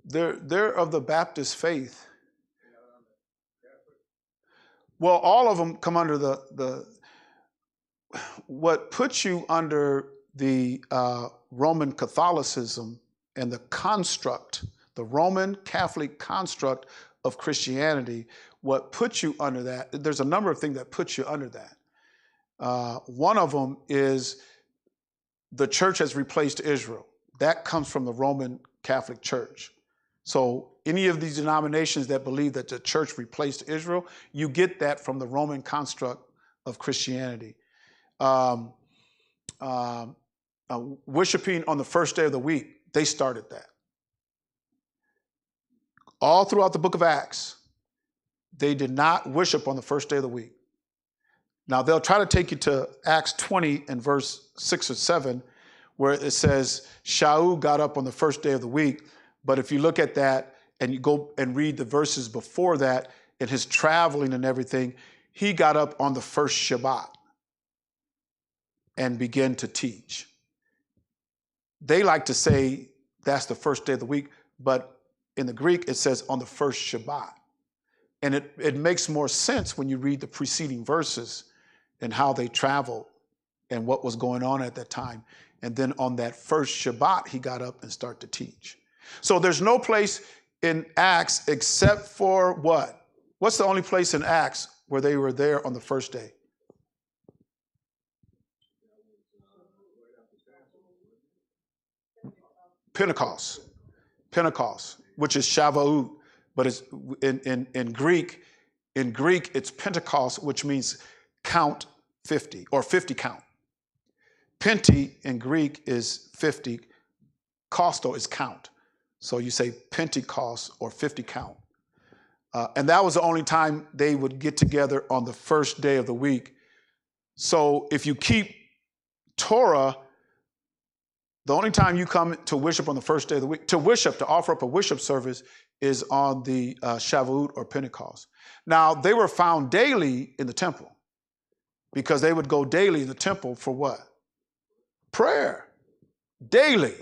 [SPEAKER 1] They're of the Baptist faith. Well, all of them come under the what puts you under the Roman Catholicism and the construct, the Roman Catholic construct of Christianity. What puts you under that? There's a number of things that put you under that. One of them is the church has replaced Israel. That comes from the Roman Catholic Church. So any of these denominations that believe that the church replaced Israel, you get that from the Roman construct of Christianity. Worshiping on the first day of the week, they started that. All throughout the book of Acts, they did not worship on the first day of the week. Now, they'll try to take you to Acts 20 and verse 6 or 7, where it says Shaul got up on the first day of the week. But if you look at that and you go and read the verses before that, in his traveling and everything, he got up on the first Shabbat and began to teach. They like to say that's the first day of the week, but in the Greek it says on the first Shabbat. And it makes more sense when you read the preceding verses and how they traveled and what was going on at that time. And then on that first Shabbat, he got up and started to teach. So there's no place in Acts except for what? What's the only place in Acts where they were there on the first day? Pentecost, which is Shavuot, but it's in Greek. In Greek, it's Pentecost, which means count 50 or 50 count. Penti in Greek is 50. Costo is count. So you say Pentecost or 50 count. And that was the only time they would get together on the first day of the week. So if you keep Torah, the only time you come to worship on the first day of the week, to offer up a worship service, is on the Shavuot or Pentecost. Now, they were found daily in the temple because they would go daily in the temple for what? Prayer. Daily.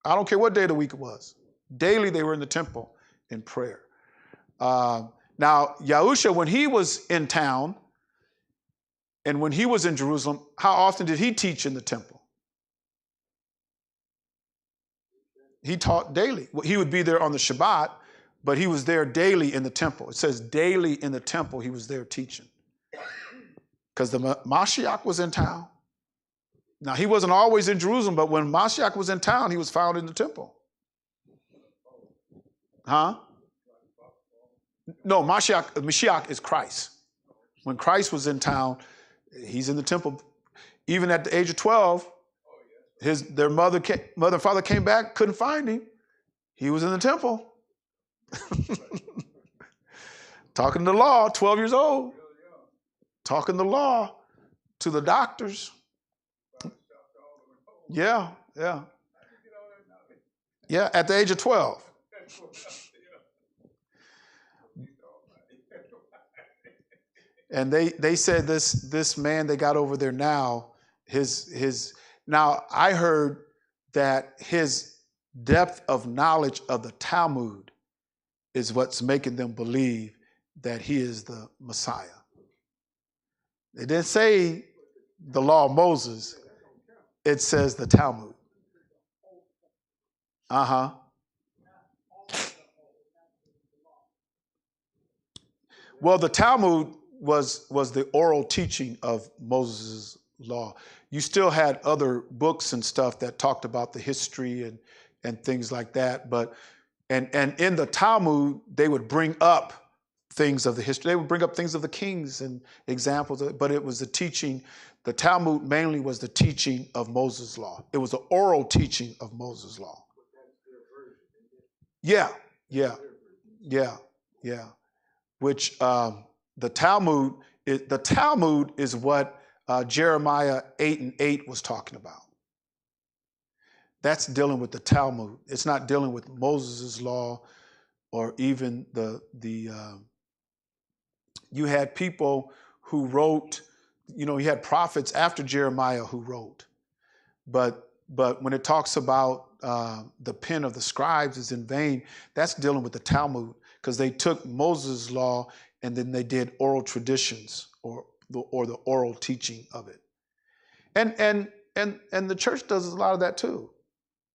[SPEAKER 1] I don't care what day of the week it was. Daily they were in the temple in prayer. Now, Yahusha, when he was in town and when he was in Jerusalem, how often did he teach in the temple? He taught daily. He would be there on the Shabbat, but he was there daily in the temple. It says daily in the temple he was there teaching. Because the Mashiach was in town. Now, he wasn't always in Jerusalem, but when Mashiach was in town, he was found in the temple. Huh? No, Mashiach is Christ. When Christ was in town, he's in the temple. Even at the age of 12, their mother and father came back, couldn't find him. He was in the temple. Talking the law, 12 years old. Talking the law to the doctors. Yeah. Yeah, at the age of 12. And they said this man they got over there now, now I heard that his depth of knowledge of the Talmud is what's making them believe that he is the Messiah. They didn't say the law of Moses. It says the Talmud. Uh-huh. Well, the Talmud was the oral teaching of Moses' law. You still had other books and stuff that talked about the history and things like that, but And in the Talmud, they would bring up things of the history. They would bring up things of the kings and examples, but it was the teaching. The Talmud mainly was the teaching of Moses' law. It was the oral teaching of Moses' law. Yeah, yeah, yeah, yeah. Which the Talmud is what Jeremiah 8:8 was talking about. That's dealing with the Talmud. It's not dealing with Moses' law or even you had people who wrote, you had prophets after Jeremiah who wrote. But when it talks about the pen of the scribes is in vain, that's dealing with the Talmud, because they took Moses' law and then they did oral traditions or the oral teaching of it. And the church does a lot of that too,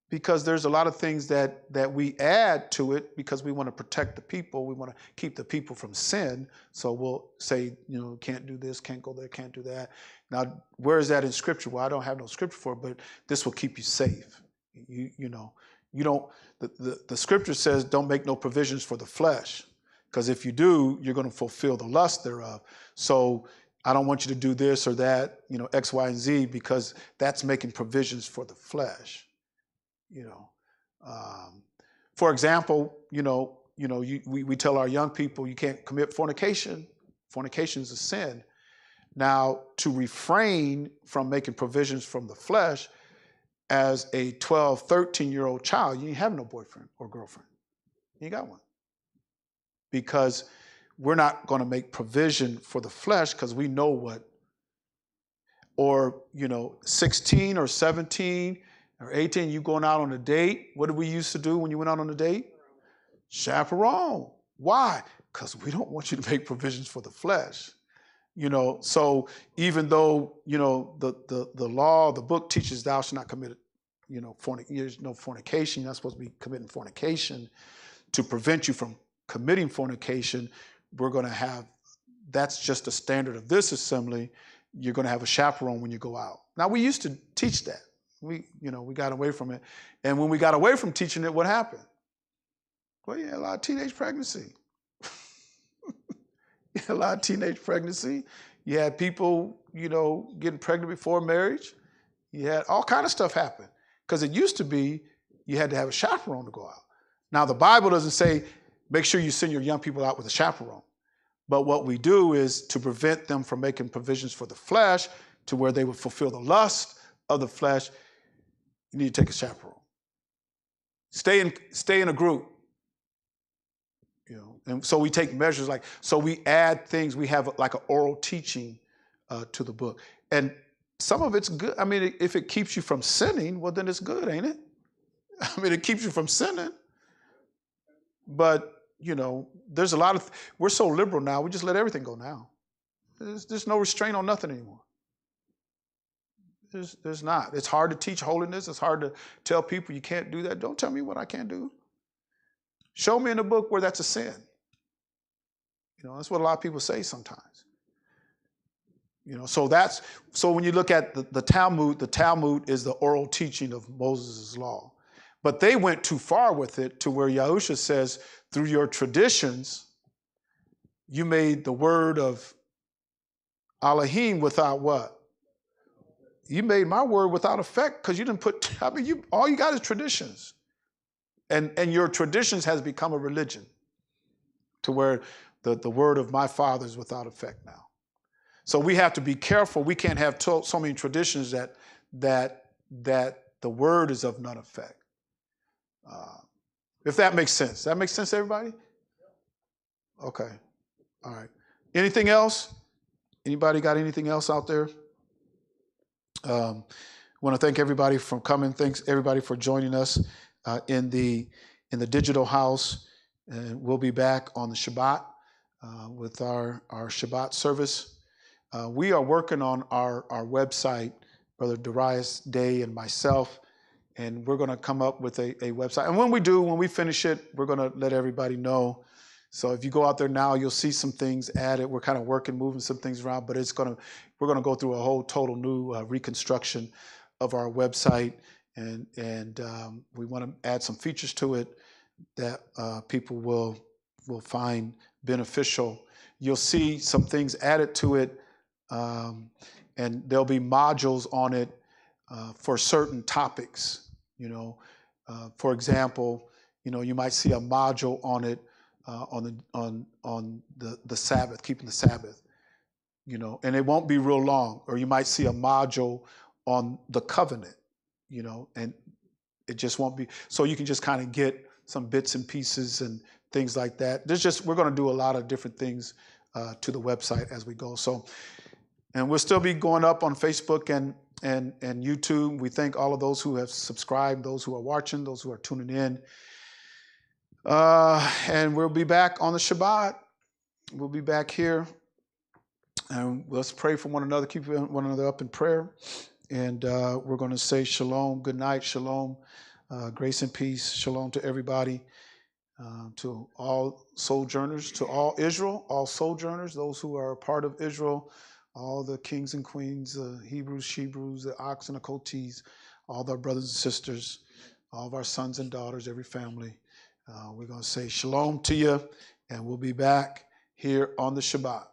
[SPEAKER 1] because there's a lot of things that we add to it because we want to protect the people. We want to keep the people from sin. So we'll say, can't do this, can't go there, can't do that. Now, where is that in Scripture? Well, I don't have no Scripture for it, but this will keep you safe. You don't. The Scripture says, don't make no provisions for the flesh, because if you do, you're going to fulfill the lust thereof. So I don't want you to do this or that, X, Y, and Z, because that's making provisions for the flesh. For example, we tell our young people you can't commit fornication. Fornication is a sin. Now, to refrain from making provisions from the flesh, as a 12, 13-year-old child, you ain't have no boyfriend or girlfriend. You ain't got one. Because we're not going to make provision for the flesh, because we know what, or 16 or 17 or 18, you going out on a date. What did we used to do when you went out on a date? Chaperone. Why? Because we don't want you to make provisions for the flesh. So even though, the law, the book teaches thou shalt not commit, there's no fornication. You're not supposed to be committing fornication. To prevent you from committing fornication, we're going to have, that's just a standard of this assembly. You're going to have a chaperone when you go out. Now, we used to teach that. We got away from it. And when we got away from teaching it, what happened? Well, you had a lot of teenage pregnancy. You had a lot of teenage pregnancy. You had people, getting pregnant before marriage. You had all kind of stuff happen. Because it used to be you had to have a chaperone to go out. Now, the Bible doesn't say make sure you send your young people out with a chaperone. But what we do is to prevent them from making provisions for the flesh to where they would fulfill the lust of the flesh, you need to take a chaperone. Stay in a group. And so we take measures so we add things. We have like an oral teaching to the book. And some of it's good. I mean, if it keeps you from sinning, well, then it's good, ain't it? I mean, it keeps you from sinning. But, there's a lot of, we're so liberal now, we just let everything go now. There's no restraint on nothing anymore. There's not. It's hard to teach holiness. It's hard to tell people you can't do that. Don't tell me what I can't do. Show me in the book where that's a sin. That's what a lot of people say sometimes. So when you look at the Talmud is the oral teaching of Moses' law. But they went too far with it to where Yahusha says, through your traditions, you made the word of Elohim without what? You made my word without effect, because you didn't put, all you got is traditions. And your traditions has become a religion to where the word of my Father is without effect now. So we have to be careful. We can't have so many traditions that the word is of none effect. If that makes sense. That makes sense to everybody? Okay. All right. Anything else? Anybody got anything else out there? I want to thank everybody for coming. Thanks everybody for joining us in the digital house. And we'll be back on the Shabbat with our Shabbat service. We are working on our website, Brother Darius Day and myself, and we're going to come up with a website. And when we finish it, we're going to let everybody know. So if you go out there now, you'll see some things added. We're kind of moving some things around, but we're going to go through a whole total new reconstruction of our website, and we want to add some features to it. that people will find beneficial. You'll see some things added to it, and there'll be modules on it for certain topics. For example, you might see a module on it on the Sabbath, keeping the Sabbath. And it won't be real long. Or you might see a module on the covenant. And it just won't be. So you can just kind of get some bits and pieces and things like that. We're going to do a lot of different things to the website as we go. So, and we'll still be going up on Facebook and YouTube. We thank all of those who have subscribed, those who are watching, those who are tuning in. And we'll be back on the Shabbat. We'll be back here. And let's pray for one another, keep one another up in prayer. And we're going to say shalom, good night, shalom, grace and peace, shalom to everybody, to all sojourners, to all Israel, all sojourners, those who are a part of Israel, all the kings and queens, the Hebrews, Shebrews, the ox and the coatees, all of our brothers and sisters, all of our sons and daughters, every family. We're going to say shalom to you, and we'll be back here on the Shabbat.